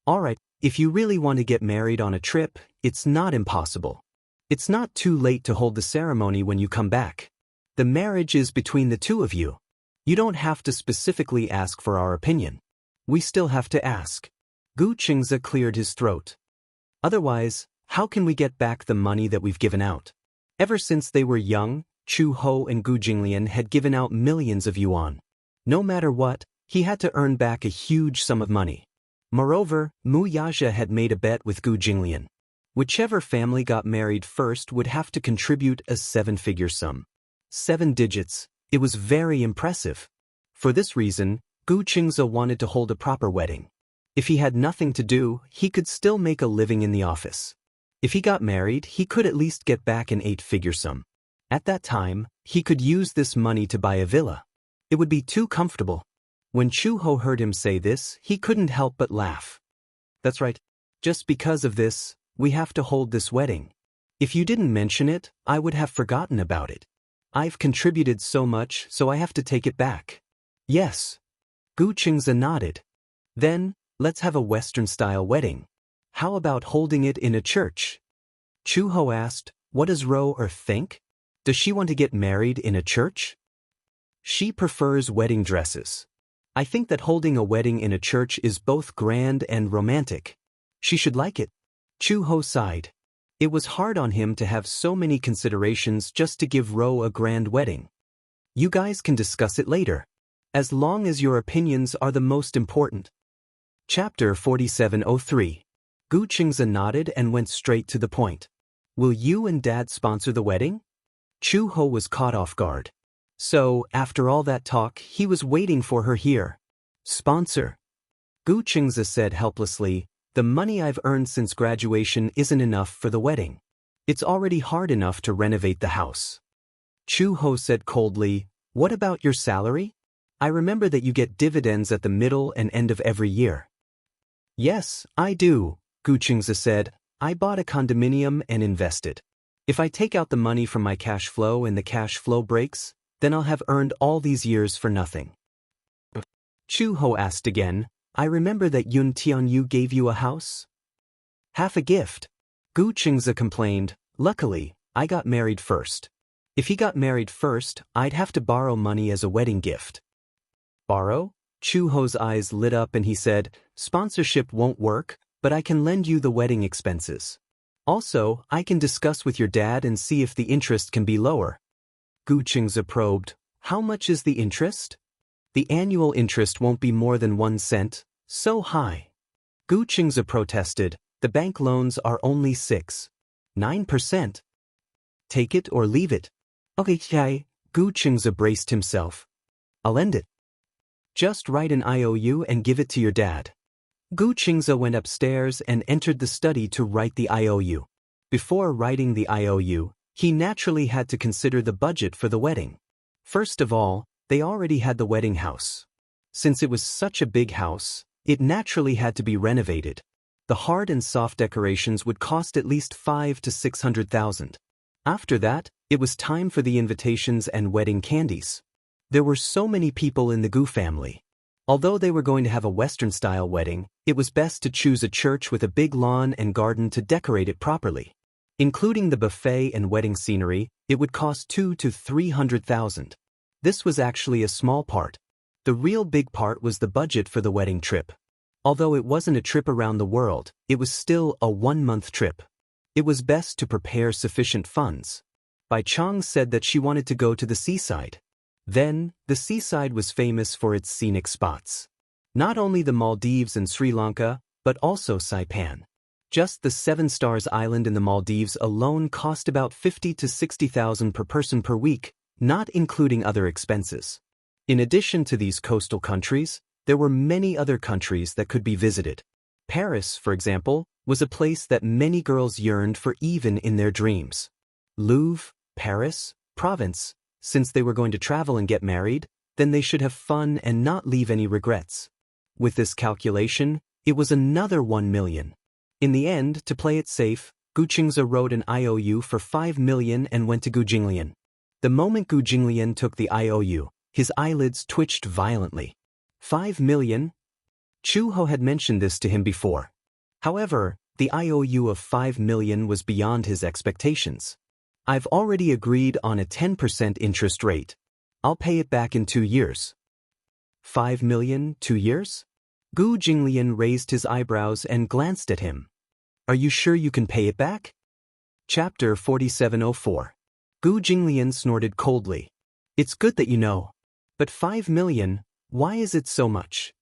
Alright, if you really want to get married on a trip, it's not impossible. It's not too late to hold the ceremony when you come back. The marriage is between the two of you. You don't have to specifically ask for our opinion. We still have to ask. Gu Qingze cleared his throat. Otherwise, how can we get back the money that we've given out? Ever since they were young, Chu Ho and Gu Jinglian had given out millions of yuan. No matter what, he had to earn back a huge sum of money. Moreover, Mu Yaja had made a bet with Gu Jinglian. Whichever family got married first would have to contribute a 7-figure sum. 7 digits, it was very impressive. For this reason, Gu Qingze wanted to hold a proper wedding. If he had nothing to do, he could still make a living in the office. If he got married, he could at least get back an 8-figure sum. At that time, He could use this money to buy a villa. It would be too comfortable. When Chu-ho heard him say this, he couldn't help but laugh. That's right. Just because of this, we have to hold this wedding. If you didn't mention it, I would have forgotten about it. I've contributed so much, so I have to take it back. Yes. Gu Qingze nodded. Then, let's have a Western-style wedding. How about holding it in a church? Chu-ho asked, what does Ro-er think? Does she want to get married in a church? She prefers wedding dresses. I think that holding a wedding in a church is both grand and romantic. She should like it. Chu-ho sighed. It was hard on him to have so many considerations just to give Ro a grand wedding. You guys can discuss it later, as long as your opinions are the most important. Chapter 4703. Gu Qingze nodded and went straight to the point. Will you and Dad sponsor the wedding? Chu-ho was caught off guard. So, after all that talk, he was waiting for her here. Sponsor. Gu Qingze said helplessly, the money I've earned since graduation isn't enough for the wedding. It's already hard enough to renovate the house. Chu-ho said coldly, what about your salary? I remember that you get dividends at the middle and end of every year. Yes, I do, Gu Qingze said. I bought a condominium and invested. If I take out the money from my cash flow and the cash flow breaks, then I'll have earned all these years for nothing. Chu-ho asked again, I remember that Yun Tianyu gave you a house? Half a gift. Gu Qingze complained, luckily, I got married first. If he got married first, I'd have to borrow money as a wedding gift. Borrow? Chu-ho's eyes lit up and he said, sponsorship won't work, but I can lend you the wedding expenses. Also, I can discuss with your dad and see if the interest can be lower. Gu Qingze probed, how much is the interest? The annual interest won't be more than 1 cent, so high. Gu Qingze protested, the bank loans are only 9%. Take it or leave it. Okay, Gu Qingze braced himself. I'll lend it. Just write an IOU and give it to your dad. Gu Qingze went upstairs and entered the study to write the IOU. Before writing the IOU, he naturally had to consider the budget for the wedding. First of all, they already had the wedding house. Since it was such a big house, it naturally had to be renovated. The hard and soft decorations would cost at least 500,000 to 600,000. After that, it was time for the invitations and wedding candies. There were so many people in the Gu family. Although they were going to have a Western-style wedding, it was best to choose a church with a big lawn and garden to decorate it properly. Including the buffet and wedding scenery, it would cost 200,000 to 300,000. This was actually a small part. The real big part was the budget for the wedding trip. Although it wasn't a trip around the world, it was still a 1-month trip. It was best to prepare sufficient funds. Bai Chang said that she wanted to go to the seaside. Then, the seaside was famous for its scenic spots. Not only the Maldives and Sri Lanka, but also Saipan. Just the 7 Stars Island in the Maldives alone cost about 50,000 to 60,000 per person per week, not including other expenses. In addition to these coastal countries, there were many other countries that could be visited. Paris, for example, was a place that many girls yearned for even in their dreams. Louvre, Paris, Provence, since they were going to travel and get married, then they should have fun and not leave any regrets. With this calculation, it was another 1 million. In the end, to play it safe, Gu Qingze wrote an IOU for 5 million and went to Gu Jinglian. The moment Gu Jinglian took the IOU, his eyelids twitched violently. 5 million? Chu-ho had mentioned this to him before. However, the IOU of 5 million was beyond his expectations. I've already agreed on a 10% interest rate. I'll pay it back in 2 years. 5 million, 2 years? Gu Jinglian raised his eyebrows and glanced at him. Are you sure you can pay it back? Chapter 4704. Gu Jinglian snorted coldly. It's good that you know. But 5 million, why is it so much?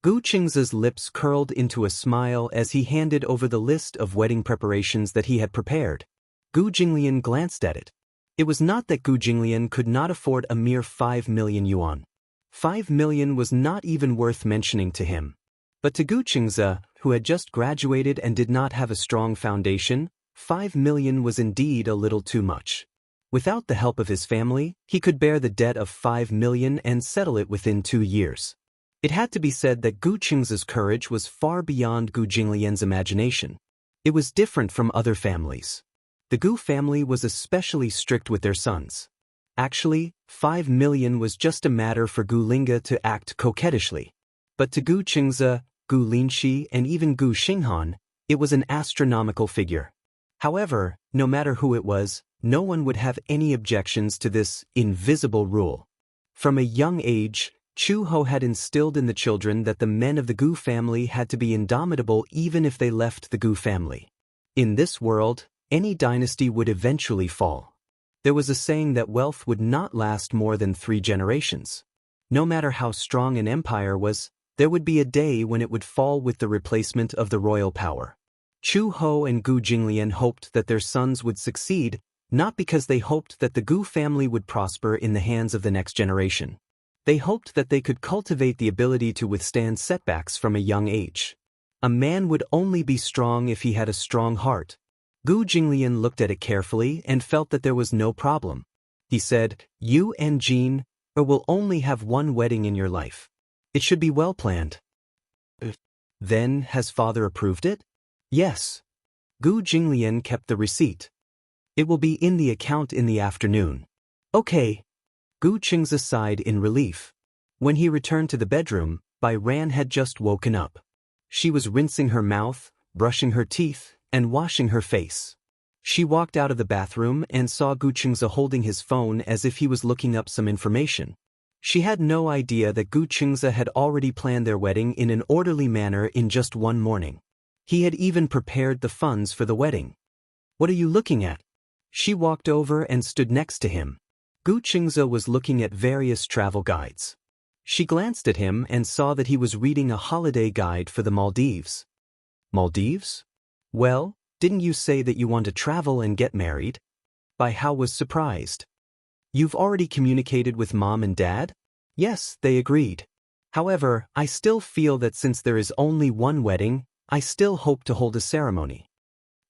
Gu Qingze's lips curled into a smile as he handed over the list of wedding preparations that he had prepared. Gu Jinglian glanced at it. It was not that Gu Jinglian could not afford a mere 5 million yuan. 5 million was not even worth mentioning to him. But to Gu Qingze, who had just graduated and did not have a strong foundation, 5 million was indeed a little too much. Without the help of his family, he could bear the debt of 5 million and settle it within 2 years. It had to be said that Gu Qingze's courage was far beyond Gu Jinglian's imagination. It was different from other families. The Gu family was especially strict with their sons. Actually, 5 million was just a matter for Gu Linga to act coquettishly. But to Gu Qingze, Gu Linxi, and even Gu Xinghan, it was an astronomical figure. However, no matter who it was, no one would have any objections to this invisible rule. From a young age, Chu Ho had instilled in the children that the men of the Gu family had to be indomitable even if they left the Gu family. In this world, any dynasty would eventually fall. There was a saying that wealth would not last more than 3 generations. No matter how strong an empire was, there would be a day when it would fall with the replacement of the royal power. Chu Ho and Gu Jinglian hoped that their sons would succeed, not because they hoped that the Gu family would prosper in the hands of the next generation. They hoped that they could cultivate the ability to withstand setbacks from a young age. A man would only be strong if he had a strong heart. Gu Jinglian looked at it carefully and felt that there was no problem. He said, "You and Jean will only have one wedding in your life. It should be well planned." Then, has father approved it? Yes. Gu Jinglian kept the receipt. It will be in the account in the afternoon. Okay. Gu Qingze sighed in relief. When he returned to the bedroom, Bai Ran had just woken up. She was rinsing her mouth, brushing her teeth, and washing her face. She walked out of the bathroom and saw Gu Qingze holding his phone as if he was looking up some information. She had no idea that Gu Qingze had already planned their wedding in an orderly manner in just one morning. He had even prepared the funds for the wedding. "What are you looking at?" She walked over and stood next to him. Gu Qingze was looking at various travel guides. She glanced at him and saw that he was reading a holiday guide for the Maldives. Maldives? Well, didn't you say that you want to travel and get married? Bai Hao was surprised. You've already communicated with Mom and Dad? Yes, they agreed. However, I still feel that since there is only one wedding, I still hope to hold a ceremony.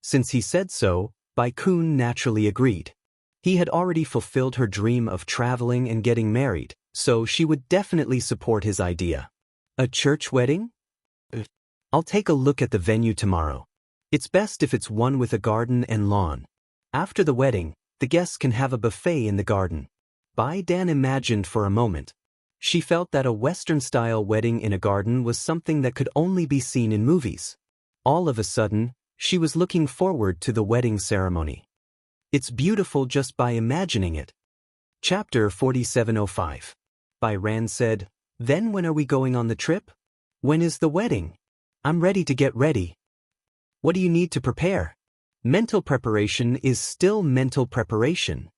Since he said so, Bai Kun naturally agreed. He had already fulfilled her dream of traveling and getting married, so she would definitely support his idea. A church wedding? I'll take a look at the venue tomorrow. It's best if it's one with a garden and lawn. After the wedding, the guests can have a buffet in the garden. Bai Dan imagined for a moment. She felt that a Western-style wedding in a garden was something that could only be seen in movies. All of a sudden, she was looking forward to the wedding ceremony. It's beautiful just by imagining it. Chapter 4705. Bai Ran said, "Then when are we going on the trip? When is the wedding? I'm ready to get ready." "What do you need to prepare?" "Mental preparation is still mental preparation."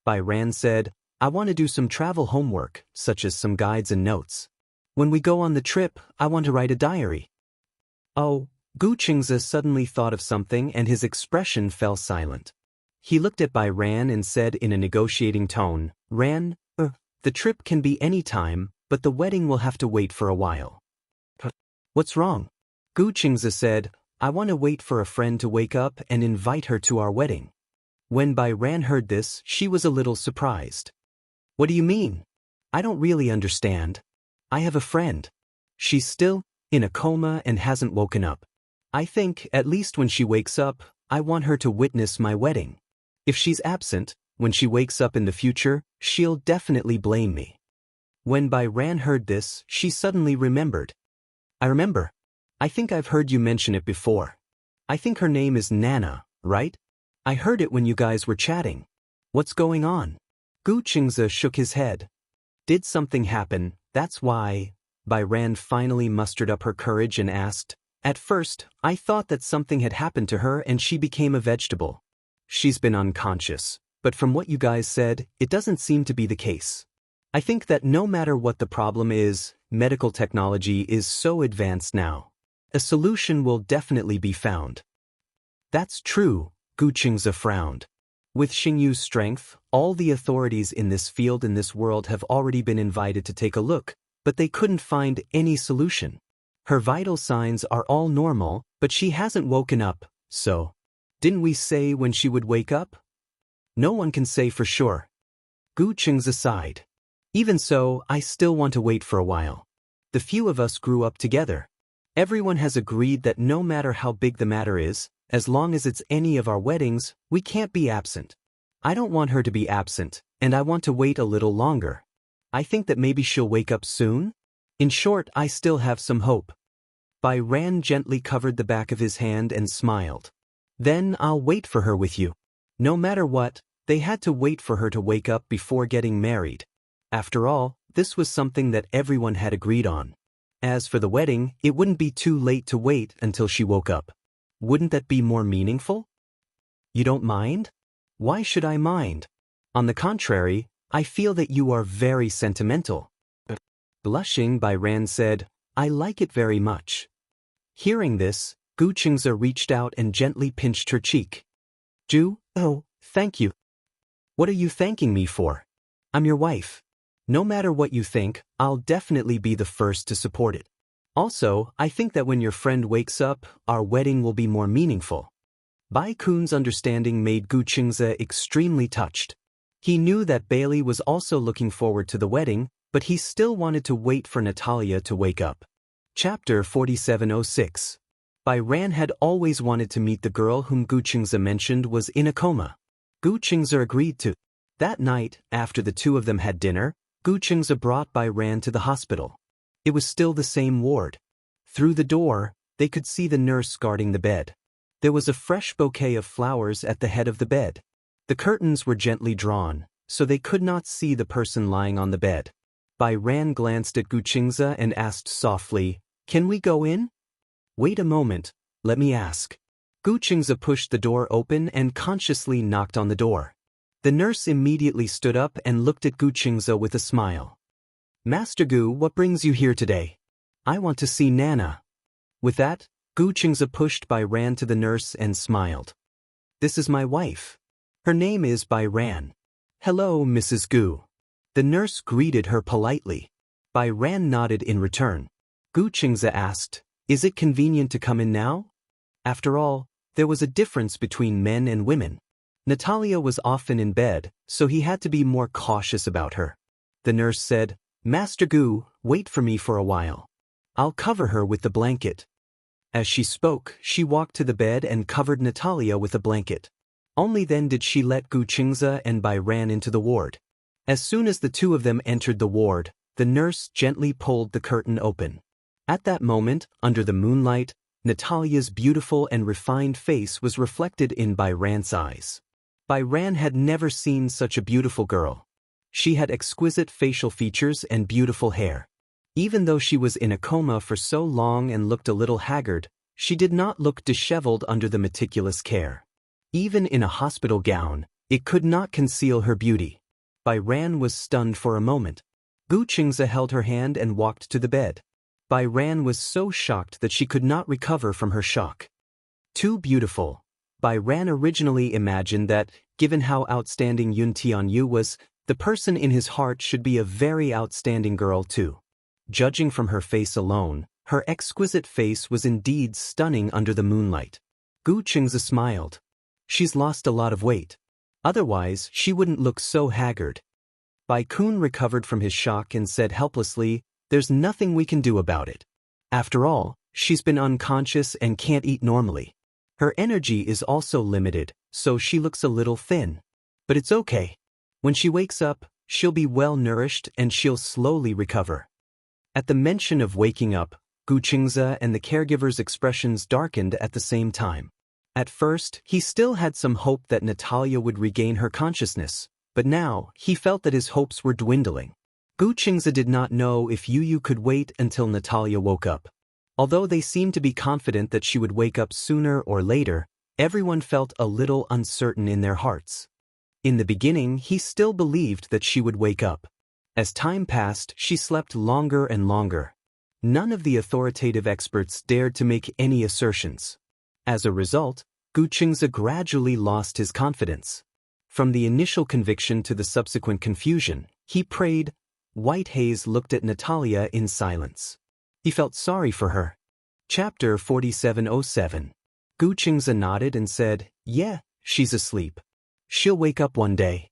Bai Ran said, "I want to do some travel homework, such as some guides and notes. When we go on the trip, I want to write a diary." Oh, Gu Qingze suddenly thought of something and his expression fell silent. He looked at Bai Ran and said in a negotiating tone, "Ran, the trip can be any time, but the wedding will have to wait for a while." "What's wrong?" Gu Qingze said, "I want to wait for a friend to wake up and invite her to our wedding." When Bai Ran heard this, she was a little surprised. "What do you mean? I don't really understand. I have a friend. She's still in a coma and hasn't woken up. I think, at least when she wakes up, I want her to witness my wedding. If she's absent, when she wakes up in the future, she'll definitely blame me." When Bai Ran heard this, she suddenly remembered. "I remember. I think I've heard you mention it before. I think her name is Nana, right? I heard it when you guys were chatting. What's going on?" Gu Qingze shook his head. "Did something happen, that's why?" Bai Ran finally mustered up her courage and asked, "At first, I thought that something had happened to her and she became a vegetable. She's been unconscious, but from what you guys said, it doesn't seem to be the case. I think that no matter what the problem is, medical technology is so advanced now. A solution will definitely be found." "That's true," Gu Qingze frowned. "With Xingyu's strength, all the authorities in this field in this world have already been invited to take a look, but they couldn't find any solution. Her vital signs are all normal, but she hasn't woken up, so. Didn't we say when she would wake up?" No one can say for sure. Gu Qingze sighed. Even so, I still want to wait for a while. The few of us grew up together. Everyone has agreed that no matter how big the matter is, as long as it's any of our weddings, we can't be absent. I don't want her to be absent, and I want to wait a little longer. I think that maybe she'll wake up soon. In short, I still have some hope. Bai Ran gently covered the back of his hand and smiled. Then I'll wait for her with you. No matter what, they had to wait for her to wake up before getting married. After all, this was something that everyone had agreed on. As for the wedding, it wouldn't be too late to wait until she woke up. Wouldn't that be more meaningful? You don't mind? Why should I mind? On the contrary, I feel that you are very sentimental. Blushing, Bai Ran said, I like it very much. Hearing this, Gu Qingze reached out and gently pinched her cheek. Oh, thank you. What are you thanking me for? I'm your wife. No matter what you think, I'll definitely be the first to support it. Also, I think that when your friend wakes up, our wedding will be more meaningful. Bai Kun's understanding made Gu Qingze extremely touched. He knew that Bailey was also looking forward to the wedding, but he still wanted to wait for Natalia to wake up. Chapter 4706. Bai Ran had always wanted to meet the girl whom Gu Qingze mentioned was in a coma. Gu Qingze agreed to. That night, after the two of them had dinner, Gu Qingze brought Bai Ran to the hospital. It was still the same ward. Through the door, they could see the nurse guarding the bed. There was a fresh bouquet of flowers at the head of the bed. The curtains were gently drawn, so they could not see the person lying on the bed. Bai Ran glanced at Gu Qingze and asked softly, Can we go in? Wait a moment, let me ask. Gu Qingze pushed the door open and consciously knocked on the door. The nurse immediately stood up and looked at Gu Qingze with a smile. Master Gu, what brings you here today? I want to see Nana. With that, Gu Qingze pushed Bai Ran to the nurse and smiled. This is my wife. Her name is Bai Ran. Hello, Mrs. Gu. The nurse greeted her politely. Bai Ran nodded in return. Gu Qingze asked, Is it convenient to come in now? After all, there was a difference between men and women. Natalia was often in bed, so he had to be more cautious about her. The nurse said, Master Gu, wait for me for a while. I'll cover her with the blanket. As she spoke, she walked to the bed and covered Natalia with a blanket. Only then did she let Gu Qingze and Bai Ran into the ward. As soon as the two of them entered the ward, the nurse gently pulled the curtain open. At that moment, under the moonlight, Natalia's beautiful and refined face was reflected in Bai Ran's eyes. Bai Ran had never seen such a beautiful girl. She had exquisite facial features and beautiful hair. Even though she was in a coma for so long and looked a little haggard, she did not look disheveled under the meticulous care. Even in a hospital gown, it could not conceal her beauty. Bai Ran was stunned for a moment. Gu Qingze held her hand and walked to the bed. Bai Ran was so shocked that she could not recover from her shock. Too beautiful. Bai Ran originally imagined that, given how outstanding Yun Tianyu was, the person in his heart should be a very outstanding girl too. Judging from her face alone, her exquisite face was indeed stunning under the moonlight. Gu Qingze smiled. She's lost a lot of weight. Otherwise, she wouldn't look so haggard. Bai Kun recovered from his shock and said helplessly, There's nothing we can do about it. After all, she's been unconscious and can't eat normally. Her energy is also limited, so she looks a little thin. But it's okay. When she wakes up, she'll be well nourished and she'll slowly recover. At the mention of waking up, Gu Qingze and the caregiver's expressions darkened at the same time. At first, he still had some hope that Natalia would regain her consciousness, but now, he felt that his hopes were dwindling. Gu Qingze did not know if Yu could wait until Natalia woke up. Although they seemed to be confident that she would wake up sooner or later, everyone felt a little uncertain in their hearts. In the beginning, he still believed that she would wake up. As time passed, she slept longer and longer. None of the authoritative experts dared to make any assertions. As a result, Gu Qingze gradually lost his confidence. From the initial conviction to the subsequent confusion, he prayed. White Haze looked at Natalia in silence. He felt sorry for her. Chapter 4707. Gu Qingze nodded and said, Yeah, she's asleep. She'll wake up one day.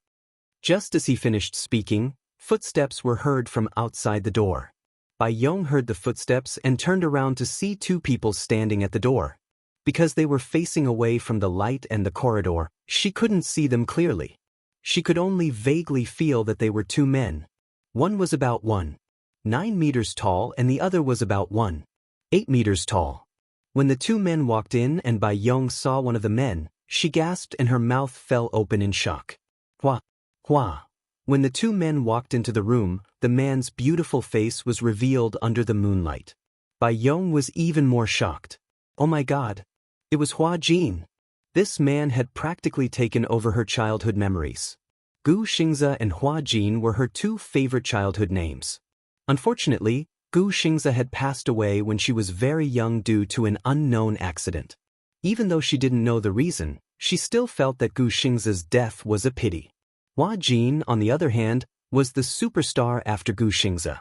Just as he finished speaking, footsteps were heard from outside the door. Bai Yong heard the footsteps and turned around to see two people standing at the door. Because they were facing away from the light and the corridor, she couldn't see them clearly. She could only vaguely feel that they were two men. One was about 1.9 meters tall and the other was about 1.8 meters tall. When the two men walked in and Bai Yong saw one of the men, she gasped and her mouth fell open in shock. Hua! Hua! When the two men walked into the room, the man's beautiful face was revealed under the moonlight. Bai Yong was even more shocked. Oh my God! It was Hua Jin. This man had practically taken over her childhood memories. Gu Xianxia and Hua Jin were her two favorite childhood names. Unfortunately, Gu Xianxia had passed away when she was very young due to an unknown accident. Even though she didn't know the reason, she still felt that Gu Xianxia's death was a pity. Hua Jin, on the other hand, was the superstar after Gu Xianxia.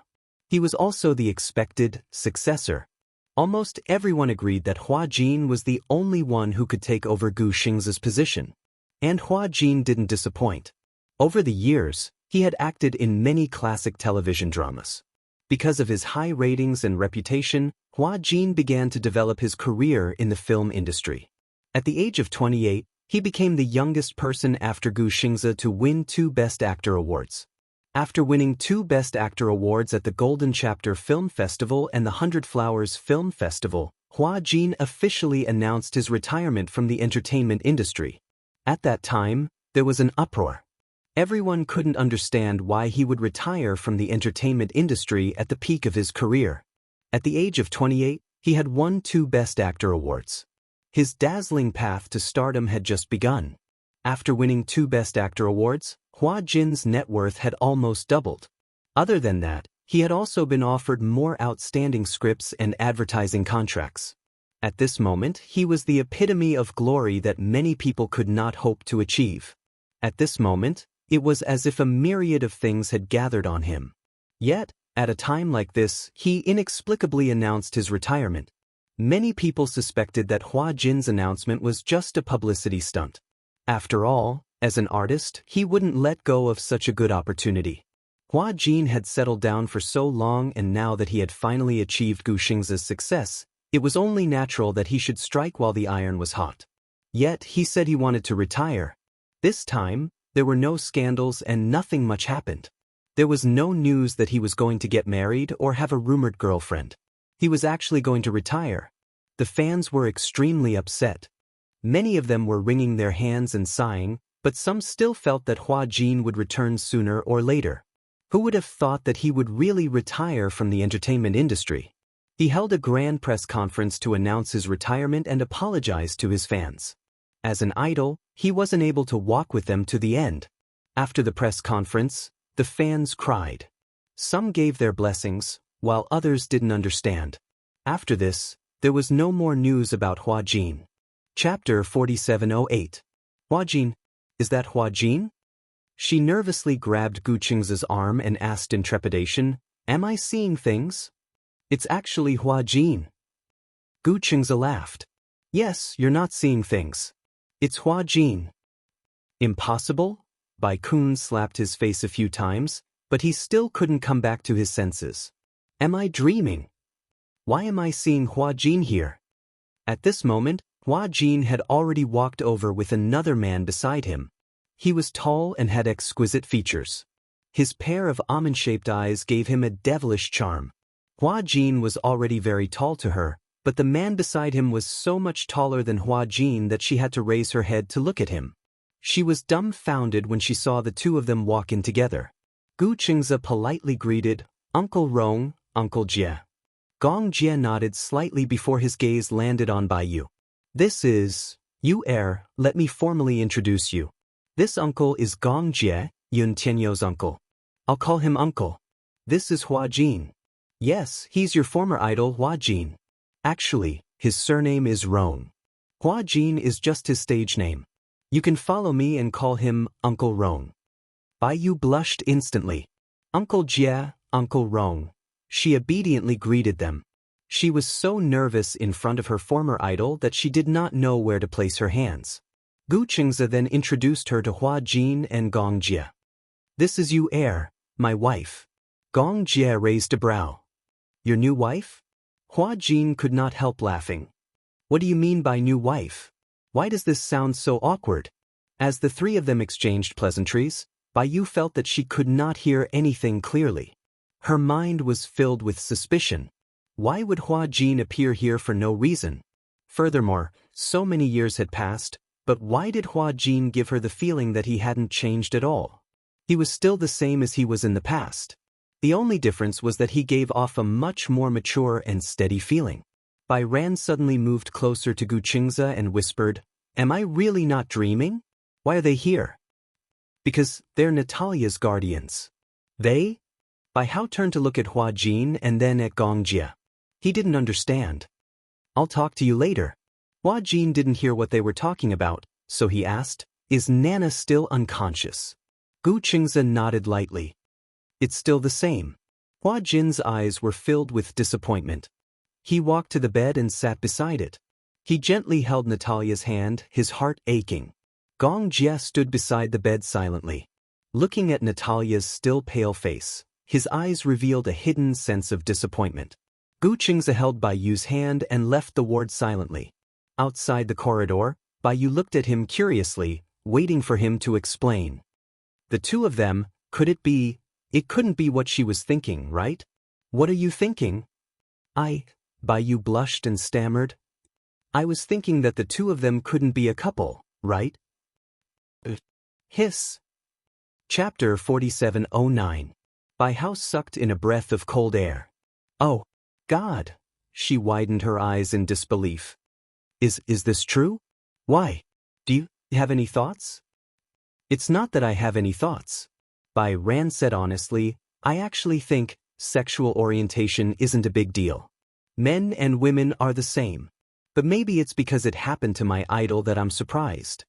He was also the expected successor. Almost everyone agreed that Hua Jin was the only one who could take over Gu Xianxia's position. And Hua Jin didn't disappoint. Over the years, he had acted in many classic television dramas. Because of his high ratings and reputation, Hua Jin began to develop his career in the film industry. At the age of 28, he became the youngest person after Gu Xianxia to win 2 Best Actor awards. After winning 2 Best Actor awards at the Golden Chapter Film Festival and the 100 Flowers Film Festival, Hua Jin officially announced his retirement from the entertainment industry. At that time, there was an uproar. Everyone couldn't understand why he would retire from the entertainment industry at the peak of his career. At the age of 28, he had won 2 Best Actor awards. His dazzling path to stardom had just begun. After winning 2 Best Actor awards, Hua Jin's net worth had almost doubled. Other than that, he had also been offered more outstanding scripts and advertising contracts. At this moment, he was the epitome of glory that many people could not hope to achieve. At this moment, it was as if a myriad of things had gathered on him. Yet, at a time like this, he inexplicably announced his retirement. Many people suspected that Hua Jin's announcement was just a publicity stunt. After all, as an artist, he wouldn't let go of such a good opportunity. Hua Jin had settled down for so long, and now that he had finally achieved Gu Xianxia's success, it was only natural that he should strike while the iron was hot. Yet, he said he wanted to retire. This time, there were no scandals and nothing much happened. There was no news that he was going to get married or have a rumored girlfriend. He was actually going to retire. The fans were extremely upset. Many of them were wringing their hands and sighing, but some still felt that Hua Jin would return sooner or later. Who would have thought that he would really retire from the entertainment industry? He held a grand press conference to announce his retirement and apologized to his fans. As an idol, he wasn't able to walk with them to the end. After the press conference, the fans cried. Some gave their blessings, while others didn't understand. After this, there was no more news about Hua Jin. Chapter 4708. Hua Jin? Is that Hua Jin? She nervously grabbed Gu Xianxia's arm and asked in trepidation, Am I seeing things? It's actually Hua Jin. Gu Xianxia laughed. Yes, you're not seeing things. It's Hua Jin. Impossible? Bai Kun slapped his face a few times, but he still couldn't come back to his senses. Am I dreaming? Why am I seeing Hua Jin here? At this moment, Hua Jin had already walked over with another man beside him. He was tall and had exquisite features. His pair of almond-shaped eyes gave him a devilish charm. Hua Jin was already very tall to her, but the man beside him was so much taller than Hua Jin that she had to raise her head to look at him. She was dumbfounded when she saw the two of them walk in together. Gu Xianxia politely greeted, Uncle Rong, Uncle Jie. Gong Jie nodded slightly before his gaze landed on Bai Yu. This is, Yu let me formally introduce you. This uncle is Gong Jie, Yun Tianyou's uncle. I'll call him uncle. This is Hua Jin. Yes, he's your former idol Hua Jin. Actually, his surname is Rong. Hua Jin is just his stage name. You can follow me and call him Uncle Rong. Bai Yu blushed instantly. Uncle Jie, Uncle Rong. She obediently greeted them. She was so nervous in front of her former idol that she did not know where to place her hands. Gu Qingze then introduced her to Hua Jin and Gong Jie. This is Yu Er, my wife. Gong Jie raised a brow. Your new wife? Hua Jin could not help laughing. What do you mean by new wife? Why does this sound so awkward? As the three of them exchanged pleasantries, Bai Yu felt that she could not hear anything clearly. Her mind was filled with suspicion. Why would Hua Jin appear here for no reason? Furthermore, so many years had passed, but why did Hua Jin give her the feeling that he hadn't changed at all? He was still the same as he was in the past. The only difference was that he gave off a much more mature and steady feeling. Bai Ran suddenly moved closer to Gu Qingze and whispered, "Am I really not dreaming? Why are they here?" "Because they're Natalia's guardians." "They?" Bai Hao turned to look at Hua Jin and then at Gong Jie. He didn't understand. "I'll talk to you later." Hua Jin didn't hear what they were talking about, so he asked, "Is Nana still unconscious?" Gu Qingze nodded lightly. "It's still the same." Hua Jin's eyes were filled with disappointment. He walked to the bed and sat beside it. He gently held Natalia's hand, his heart aching. Gong Jie stood beside the bed silently. Looking at Natalia's still pale face, his eyes revealed a hidden sense of disappointment. Gu Qingze held Bai Yu's hand and left the ward silently. Outside the corridor, Bai Yu looked at him curiously, waiting for him to explain. The two of them, could it be? It couldn't be what she was thinking, right? "What are you thinking?" Bai Yu blushed and stammered. "I was thinking that the two of them couldn't be a couple, right?" Hiss. Chapter 4709. Bai Hao sucked in a breath of cold air. "Oh, God!" She widened her eyes in disbelief. Is this true? Why? Do you have any thoughts?" "It's not that I have any thoughts." Bai Ran said honestly, "I actually think sexual orientation isn't a big deal. Men and women are the same. But maybe it's because it happened to my idol that I'm surprised."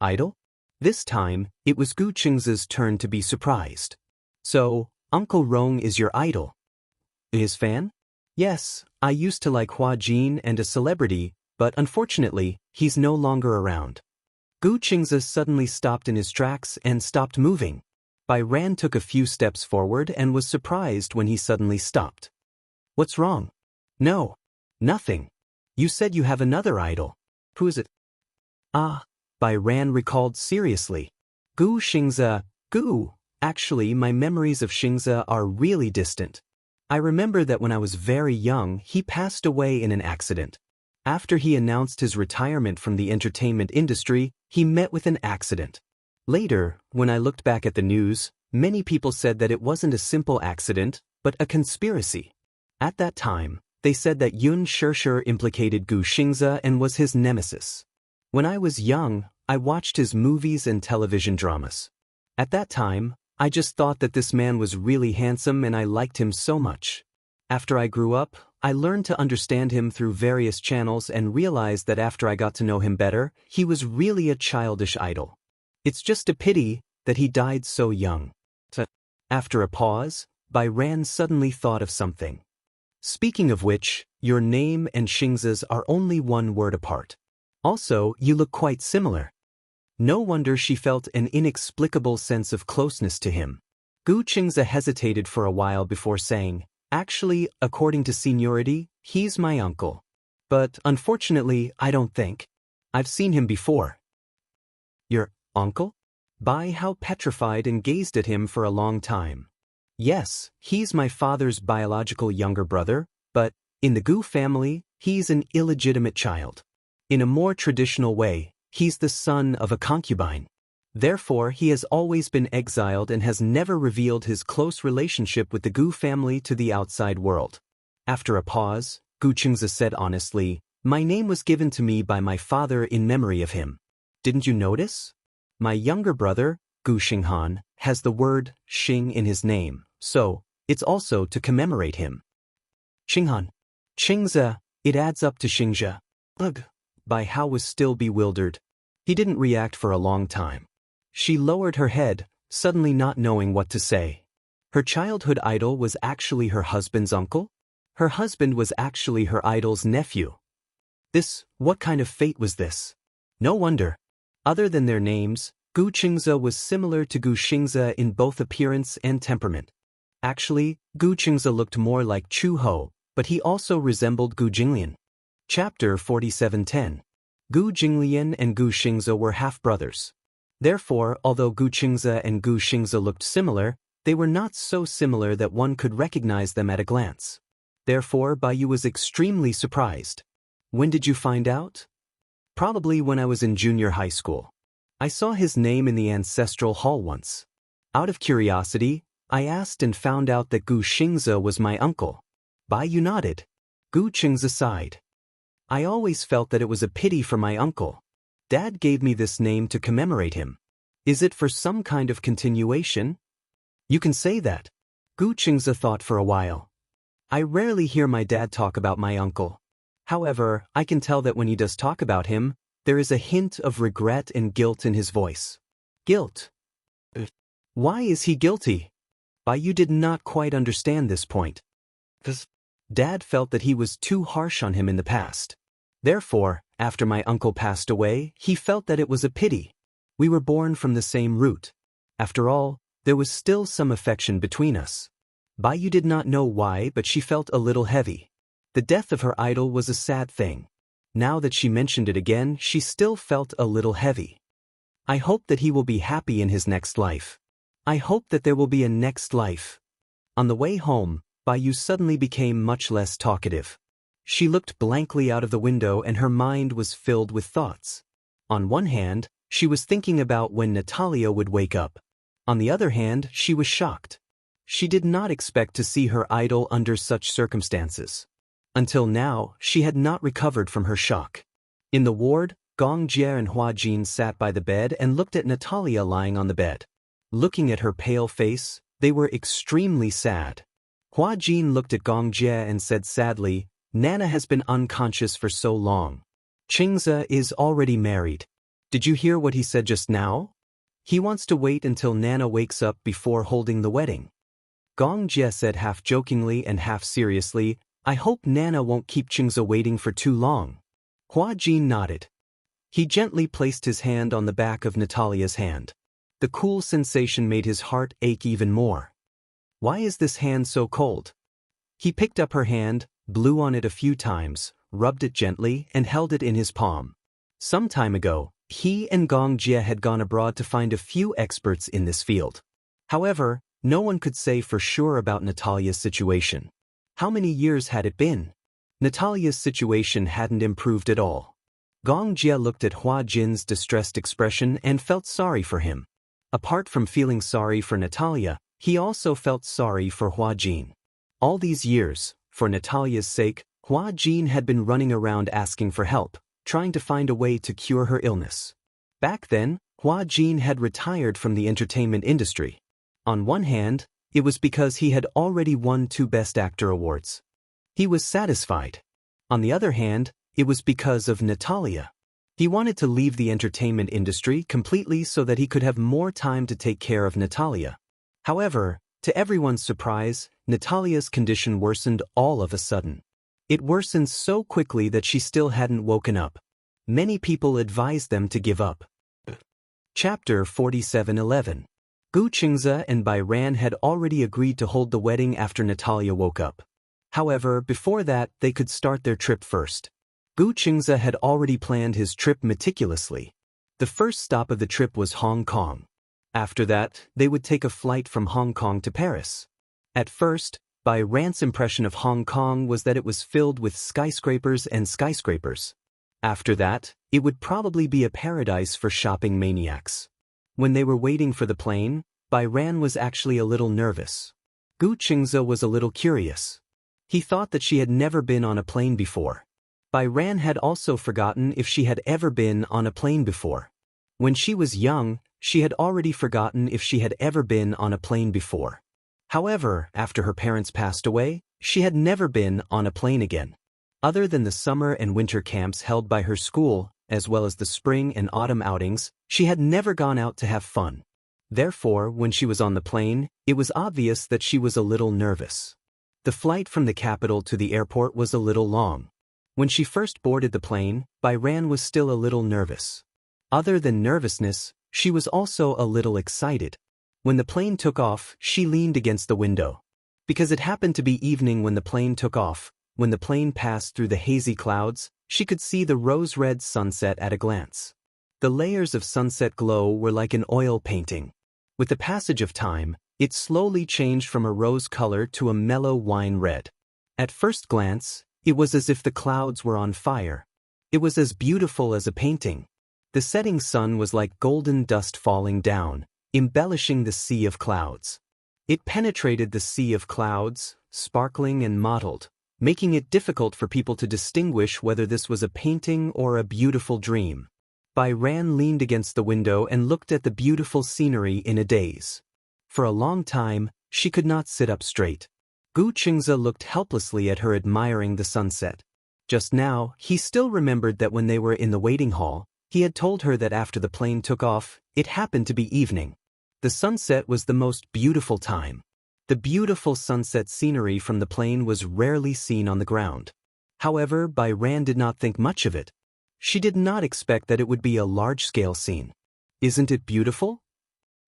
"Idol?" This time, it was Gu Qingze's turn to be surprised. "So, Uncle Rong is your idol?" "His fan?" "Yes, I used to like Hua Jin and a celebrity, but unfortunately, he's no longer around." Gu Qingze suddenly stopped in his tracks and stopped moving. Bai Ran took a few steps forward and was surprised when he suddenly stopped. "What's wrong?" "No. Nothing. You said you have another idol. Who is it?" Bai Ran recalled seriously. "Gu Qingze. Gu. Actually, my memories of Xianxia are really distant. I remember that when I was very young, he passed away in an accident. After he announced his retirement from the entertainment industry, he met with an accident. Later, when I looked back at the news, many people said that it wasn't a simple accident, but a conspiracy. At that time, they said that Yun Shishir implicated Gu Qingze and was his nemesis. When I was young, I watched his movies and television dramas. At that time, I just thought that this man was really handsome and I liked him so much. After I grew up, I learned to understand him through various channels and realized that after I got to know him better, he was really a childish idol. It's just a pity that he died so young." After a pause, Bai Ran suddenly thought of something. "Speaking of which, your name and Xingze's are only one word apart. Also, you look quite similar." No wonder she felt an inexplicable sense of closeness to him. Gu Qingze hesitated for a while before saying, "Actually, according to seniority, he's my uncle. But unfortunately, I don't think. I've seen him before." "Your uncle?" Bai Hao petrified and gazed at him for a long time. "Yes, he's my father's biological younger brother, but, in the Gu family, he's an illegitimate child. In a more traditional way, he's the son of a concubine. Therefore, he has always been exiled and has never revealed his close relationship with the Gu family to the outside world." After a pause, Gu Qingze said honestly, "My name was given to me by my father in memory of him. Didn't you notice? My younger brother, Gu Xinghan, has the word Xing in his name, so it's also to commemorate him." "Xinghan. Qingze, it adds up to Xianxia." "Ugh." Bai Hao was still bewildered. He didn't react for a long time. She lowered her head, suddenly not knowing what to say. Her childhood idol was actually her husband's uncle? Her husband was actually her idol's nephew. What kind of fate was this? No wonder. Other than their names, Gu Qingze was similar to Gu Xingze in both appearance and temperament. Actually, Gu Qingze looked more like Chu Ho, but he also resembled Gu Jinglian. Chapter 47:10. Gu Jinglian and Gu Xingze were half-brothers. Therefore, although Gu Qingze and Gu Xingze looked similar, they were not so similar that one could recognize them at a glance. Therefore, Baiyu was extremely surprised. When did you find out? Probably when I was in junior high school. I saw his name in the ancestral hall once. Out of curiosity, I asked and found out that Gu Xingze was my uncle. Baiyu nodded. Gu Qingze sighed. I always felt that it was a pity for my uncle. Dad gave me this name to commemorate him. Is it for some kind of continuation? You can say that. Gu Qingze thought for a while. I rarely hear my dad talk about my uncle. However, I can tell that when he does talk about him, there is a hint of regret and guilt in his voice. Guilt? Why is he guilty? Baiyu did not quite understand this point. Dad felt that he was too harsh on him in the past. Therefore, after my uncle passed away, he felt that it was a pity. We were born from the same root. After all, there was still some affection between us. Baiyu did not know why, but she felt a little heavy. The death of her idol was a sad thing. Now that she mentioned it again, she still felt a little heavy. I hope that he will be happy in his next life. I hope that there will be a next life. On the way home, Baiyu suddenly became much less talkative. She looked blankly out of the window and her mind was filled with thoughts. On one hand, she was thinking about when Natalia would wake up. On the other hand, she was shocked. She did not expect to see her idol under such circumstances. Until now, she had not recovered from her shock. In the ward, Gong Jie and Hua Jin sat by the bed and looked at Natalia lying on the bed. Looking at her pale face, they were extremely sad. Hua Jin looked at Gong Jie and said sadly, Nana has been unconscious for so long. Qingze is already married. Did you hear what he said just now? He wants to wait until Nana wakes up before holding the wedding. Gong Jie said half jokingly and half seriously, I hope Nana won't keep Qingze waiting for too long. Hua Jin nodded. He gently placed his hand on the back of Natalia's hand. The cool sensation made his heart ache even more. Why is this hand so cold? He picked up her hand, blew on it a few times, rubbed it gently, and held it in his palm. Some time ago, he and Gong Jie had gone abroad to find a few experts in this field. However, no one could say for sure about Natalia's situation. How many years had it been? Natalia's situation hadn't improved at all. Gong Jie looked at Hua Jin's distressed expression and felt sorry for him. Apart from feeling sorry for Natalia, he also felt sorry for Hua Jin. All these years, for Natalia's sake, Hua Jin had been running around asking for help, trying to find a way to cure her illness. Back then, Hua Jin had retired from the entertainment industry. On one hand, it was because he had already won 2 Best Actor awards. He was satisfied. On the other hand, it was because of Natalia. He wanted to leave the entertainment industry completely so that he could have more time to take care of Natalia. However, to everyone's surprise, Natalia's condition worsened all of a sudden. It worsened so quickly that she still hadn't woken up. Many people advised them to give up. Chapter 47:11. Gu Qingze and Bai Ran had already agreed to hold the wedding after Natalia woke up. However, before that, they could start their trip first. Gu Qingze had already planned his trip meticulously. The first stop of the trip was Hong Kong. After that, they would take a flight from Hong Kong to Paris. At first, Bai Ran's impression of Hong Kong was that it was filled with skyscrapers and skyscrapers. After that, it would probably be a paradise for shopping maniacs. When they were waiting for the plane, Bai Ran was actually a little nervous. Gu Qingze was a little curious. He thought that she had never been on a plane before. Bai Ran had also forgotten if she had ever been on a plane before. When she was young, she had already forgotten if she had ever been on a plane before. However, after her parents passed away, she had never been on a plane again. Other than the summer and winter camps held by her school, as well as the spring and autumn outings, she had never gone out to have fun. Therefore, when she was on the plane, it was obvious that she was a little nervous. The flight from the capital to the airport was a little long. When she first boarded the plane, Bai Ran was still a little nervous. Other than nervousness, she was also a little excited. When the plane took off, she leaned against the window. Because it happened to be evening when the plane took off, when the plane passed through the hazy clouds, she could see the rose-red sunset at a glance. The layers of sunset glow were like an oil painting. With the passage of time, it slowly changed from a rose color to a mellow wine red. At first glance, it was as if the clouds were on fire. It was as beautiful as a painting. The setting sun was like golden dust falling down, embellishing the sea of clouds. It penetrated the sea of clouds, sparkling and mottled, making it difficult for people to distinguish whether this was a painting or a beautiful dream. Bai Ran leaned against the window and looked at the beautiful scenery in a daze. For a long time, she could not sit up straight. Gu Qingze looked helplessly at her, admiring the sunset. Just now, he still remembered that when they were in the waiting hall, he had told her that after the plane took off, it happened to be evening. The sunset was the most beautiful time. The beautiful sunset scenery from the plane was rarely seen on the ground. However, Bai Ran did not think much of it. She did not expect that it would be a large-scale scene. Isn't it beautiful?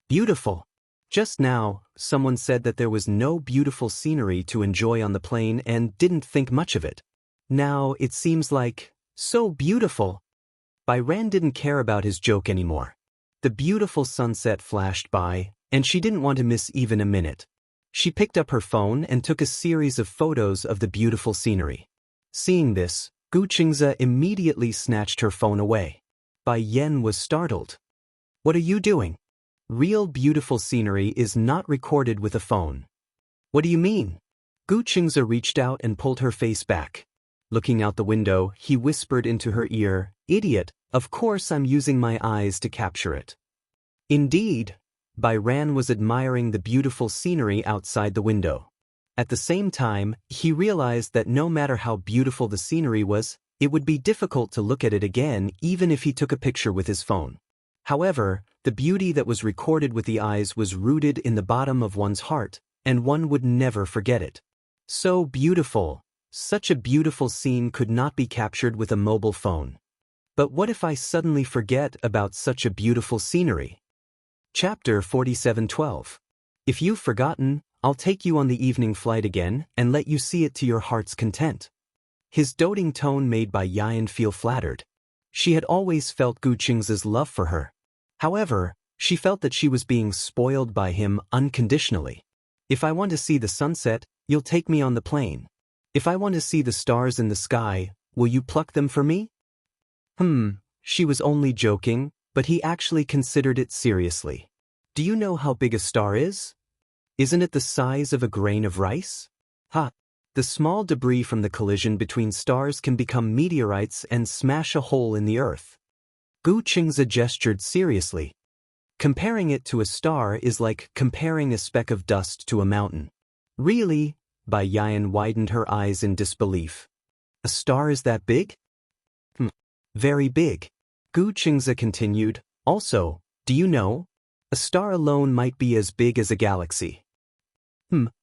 Beautiful. Just now, someone said that there was no beautiful scenery to enjoy on the plane and didn't think much of it. Now it seems like, so beautiful. Bai Ran didn't care about his joke anymore. The beautiful sunset flashed by, and she didn't want to miss even a minute. She picked up her phone and took a series of photos of the beautiful scenery. Seeing this, Gu Qingze immediately snatched her phone away. Bai Yan was startled. What are you doing? Real beautiful scenery is not recorded with a phone. What do you mean? Gu Qingze reached out and pulled her face back. Looking out the window, he whispered into her ear, "Idiot, of course I'm using my eyes to capture it." Indeed, Bai Ran was admiring the beautiful scenery outside the window. At the same time, he realized that no matter how beautiful the scenery was, it would be difficult to look at it again even if he took a picture with his phone. However, the beauty that was recorded with the eyes was rooted in the bottom of one's heart, and one would never forget it. So beautiful. Such a beautiful scene could not be captured with a mobile phone. But what if I suddenly forget about such a beautiful scenery? Chapter 47:12. If you've forgotten, I'll take you on the evening flight again and let you see it to your heart's content. His doting tone made Bai Yan feel flattered. She had always felt Gu Qingze's love for her. However, she felt that she was being spoiled by him unconditionally. If I want to see the sunset, you'll take me on the plane. If I want to see the stars in the sky, will you pluck them for me? She was only joking, but he actually considered it seriously. Do you know how big a star is? Isn't it the size of a grain of rice? The small debris from the collision between stars can become meteorites and smash a hole in the earth. Gu Qingze gestured seriously. Comparing it to a star is like comparing a speck of dust to a mountain. Really? Bai Yan widened her eyes in disbelief. A star is that big? Very big. Gu Qingze continued, also, do you know? A star alone might be as big as a galaxy.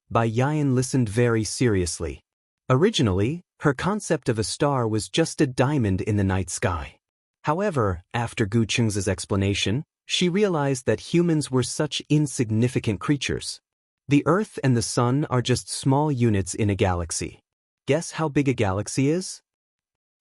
Bai Yan listened very seriously. Originally, her concept of a star was just a diamond in the night sky. However, after Gu Qingze's explanation, she realized that humans were such insignificant creatures. The Earth and the Sun are just small units in a galaxy. Guess how big a galaxy is?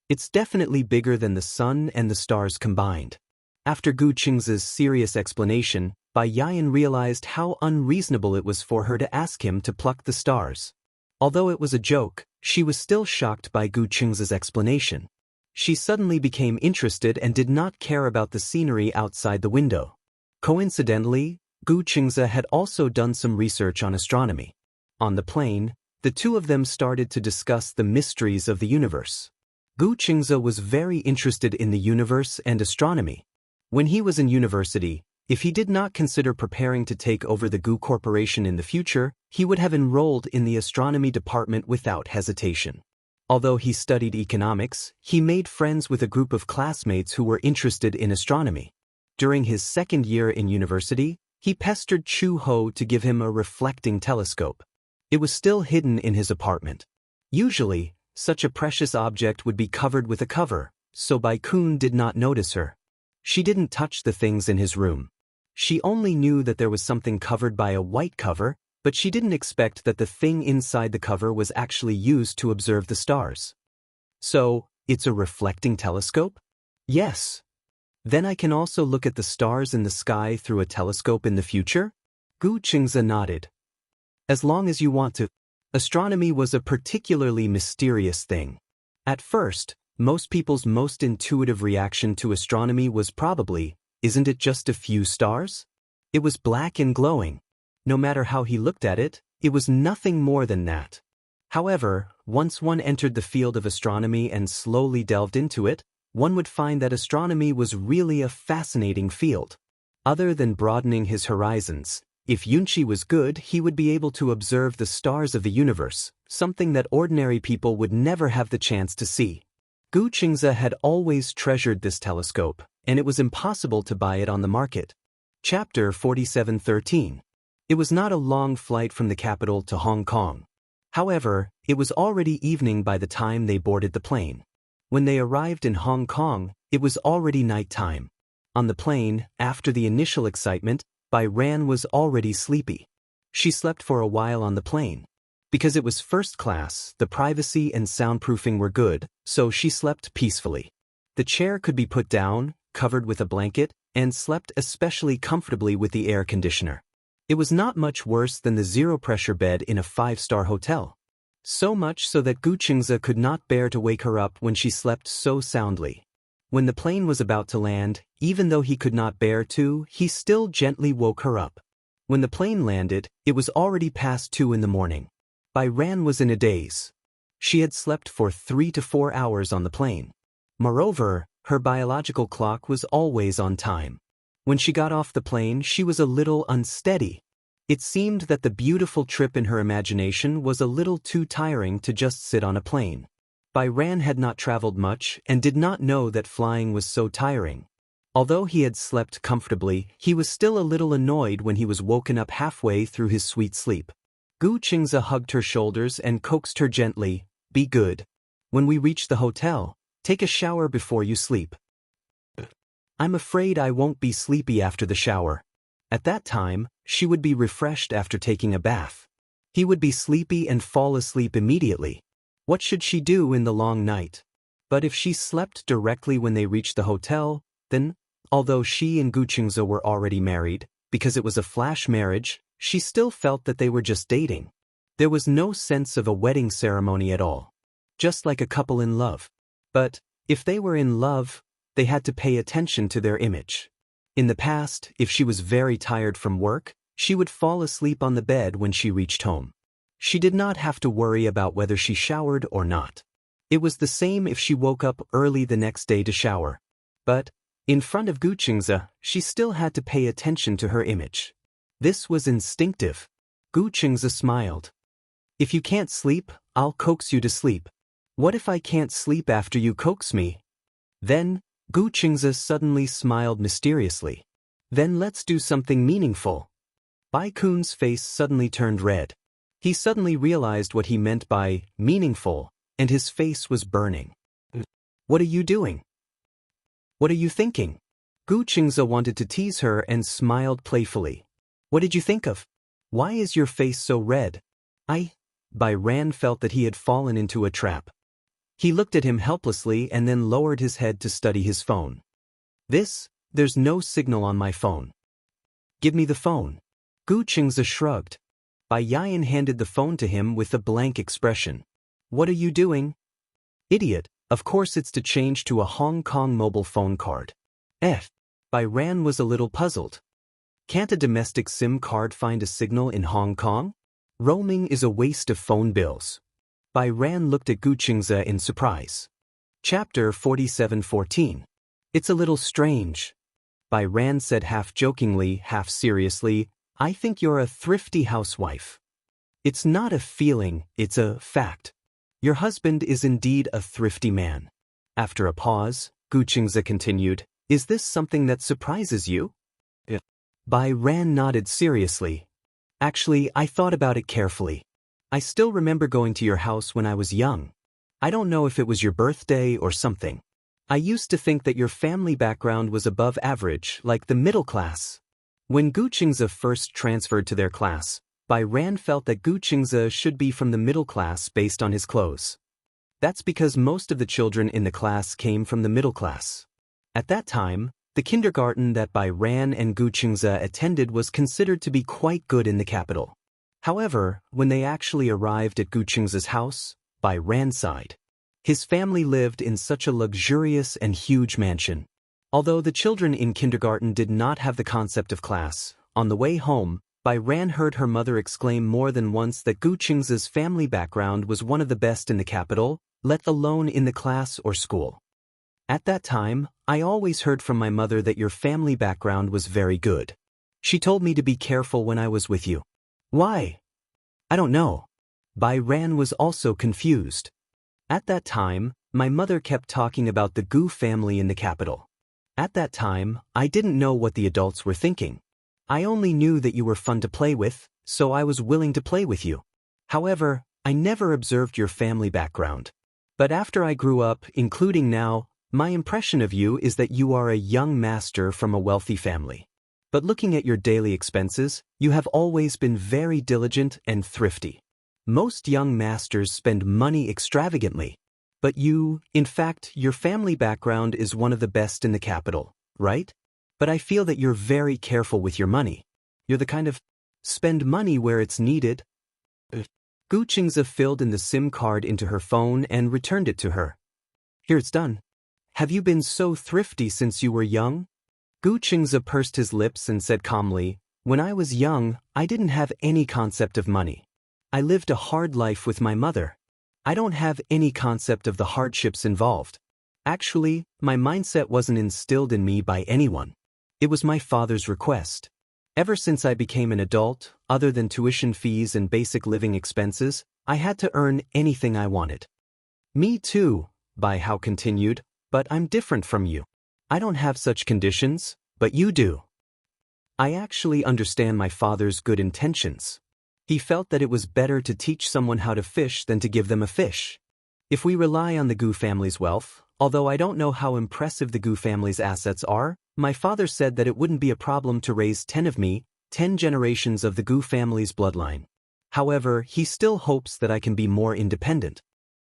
It's definitely bigger than the Sun and the stars combined. After Gu Qingze's serious explanation, Bai Yan realized how unreasonable it was for her to ask him to pluck the stars. Although it was a joke, she was still shocked by Gu Qingze's explanation. She suddenly became interested and did not care about the scenery outside the window. Coincidentally, Gu Qingze had also done some research on astronomy. On the plane, the two of them started to discuss the mysteries of the universe. Gu Qingze was very interested in the universe and astronomy. When he was in university, if he did not consider preparing to take over the Gu Corporation in the future, he would have enrolled in the astronomy department without hesitation. Although he studied economics, he made friends with a group of classmates who were interested in astronomy. During his second year in university, he pestered Chu Ho to give him a reflecting telescope. It was still hidden in his apartment. Usually, such a precious object would be covered with a cover, so Bai Kun did not notice her. She didn't touch the things in his room. She only knew that there was something covered by a white cover, but she didn't expect that the thing inside the cover was actually used to observe the stars. So, it's a reflecting telescope? Yes. Then I can also look at the stars in the sky through a telescope in the future? Gu Qingze nodded. As long as you want to. Astronomy was a particularly mysterious thing. At first, most people's most intuitive reaction to astronomy was probably, isn't it just a few stars? It was black and glowing. No matter how he looked at it, it was nothing more than that. However, once one entered the field of astronomy and slowly delved into it, one would find that astronomy was really a fascinating field. Other than broadening his horizons, if Yunqi was good, he would be able to observe the stars of the universe, something that ordinary people would never have the chance to see. Gu Qingze had always treasured this telescope, and it was impossible to buy it on the market. Chapter 47:13. It was not a long flight from the capital to Hong Kong. However, it was already evening by the time they boarded the plane. When they arrived in Hong Kong, it was already nighttime. On the plane, after the initial excitement, Bai Ran was already sleepy. She slept for a while on the plane. Because it was first class, the privacy and soundproofing were good, so she slept peacefully. The chair could be put down, covered with a blanket, and slept especially comfortably with the air conditioner. It was not much worse than the zero-pressure bed in a 5-star hotel. So much so that Gu Qingze could not bear to wake her up when she slept so soundly. When the plane was about to land, even though he could not bear to, he still gently woke her up. When the plane landed, it was already past 2 in the morning. Bai Ran was in a daze. She had slept for 3 to 4 hours on the plane. Moreover, her biological clock was always on time. When she got off the plane, she was a little unsteady. It seemed that the beautiful trip in her imagination was a little too tiring to just sit on a plane. Bai Ran had not traveled much and did not know that flying was so tiring. Although he had slept comfortably, he was still a little annoyed when he was woken up halfway through his sweet sleep. Gu Qingze hugged her shoulders and coaxed her gently, "Be good. When we reach the hotel, take a shower before you sleep." "I'm afraid I won't be sleepy after the shower." At that time, she would be refreshed after taking a bath. He would be sleepy and fall asleep immediately. What should she do in the long night? But if she slept directly when they reached the hotel, then, although she and Gu Qingze were already married, because it was a flash marriage, she still felt that they were just dating. There was no sense of a wedding ceremony at all. Just like a couple in love. But, if they were in love, they had to pay attention to their image. In the past, if she was very tired from work, she would fall asleep on the bed when she reached home. She did not have to worry about whether she showered or not. It was the same if she woke up early the next day to shower. But, in front of Gu Qingze, she still had to pay attention to her image. This was instinctive. Gu Qingze smiled. "If you can't sleep, I'll coax you to sleep." "What if I can't sleep after you coax me?" Then, Gu Qingze suddenly smiled mysteriously. "Then let's do something meaningful." Bai Kun's face suddenly turned red. He suddenly realized what he meant by meaningful, and his face was burning. "What are you doing? What are you thinking?" Gu Qingze wanted to tease her and smiled playfully. "What did you think of? Why is your face so red?" Bai Ran felt that he had fallen into a trap. He looked at him helplessly and then lowered his head to study his phone. There's no signal on my phone." "Give me the phone." Gu Qingze shrugged. Bai Yan handed the phone to him with a blank expression. "What are you doing?" "Idiot, of course it's to change to a Hong Kong mobile phone card." Bai Ran was a little puzzled. Can't a domestic SIM card find a signal in Hong Kong? Roaming is a waste of phone bills. Bai Ran looked at Gu Qingze in surprise. Chapter 47:14. It's a little strange. Bai Ran said half jokingly, half seriously, "I think you're a thrifty housewife." "It's not a feeling, it's a fact. Your husband is indeed a thrifty man." After a pause, Gu Qingze continued, "Is this something that surprises you?" Bai Ran nodded seriously. "Actually, I thought about it carefully. I still remember going to your house when I was young. I don't know if it was your birthday or something. I used to think that your family background was above average, like the middle class. When Gu Qingze first transferred to their class, Bai Ran felt that Gu Qingze should be from the middle class based on his clothes. That's because most of the children in the class came from the middle class. At that time, the kindergarten that Bai Ran and Gu Qingze attended was considered to be quite good in the capital. However, when they actually arrived at Gu Qingze's house, Bai Ran sighed. His family lived in such a luxurious and huge mansion. Although the children in kindergarten did not have the concept of class, on the way home, Bai Ran heard her mother exclaim more than once that Gu Qingze's family background was one of the best in the capital, let alone in the class or school. At that time, I always heard from my mother that your family background was very good. She told me to be careful when I was with you. Why? I don't know. Bai Ran was also confused. At that time, my mother kept talking about the Gu family in the capital. At that time, I didn't know what the adults were thinking. I only knew that you were fun to play with, so I was willing to play with you. However, I never observed your family background. But after I grew up, including now, my impression of you is that you are a young master from a wealthy family. But looking at your daily expenses, you have always been very diligent and thrifty. Most young masters spend money extravagantly. But you, in fact, your family background is one of the best in the capital, right? But I feel that you're very careful with your money. You're the kind of spend money where it's needed. Gu Qingze filled in the SIM card into her phone and returned it to her. Here, it's done. Have you been so thrifty since you were young? Gu Qingze pursed his lips and said calmly, when I was young, I didn't have any concept of money. I lived a hard life with my mother. I don't have any concept of the hardships involved. Actually, my mindset wasn't instilled in me by anyone. It was my father's request. Ever since I became an adult, other than tuition fees and basic living expenses, I had to earn anything I wanted. Me too, Bai Hao continued, but I'm different from you. I don't have such conditions, but you do. I actually understand my father's good intentions. He felt that it was better to teach someone how to fish than to give them a fish. If we rely on the Gu family's wealth, although I don't know how impressive the Gu family's assets are, my father said that it wouldn't be a problem to raise 10 of me, 10 generations of the Gu family's bloodline. However, he still hopes that I can be more independent.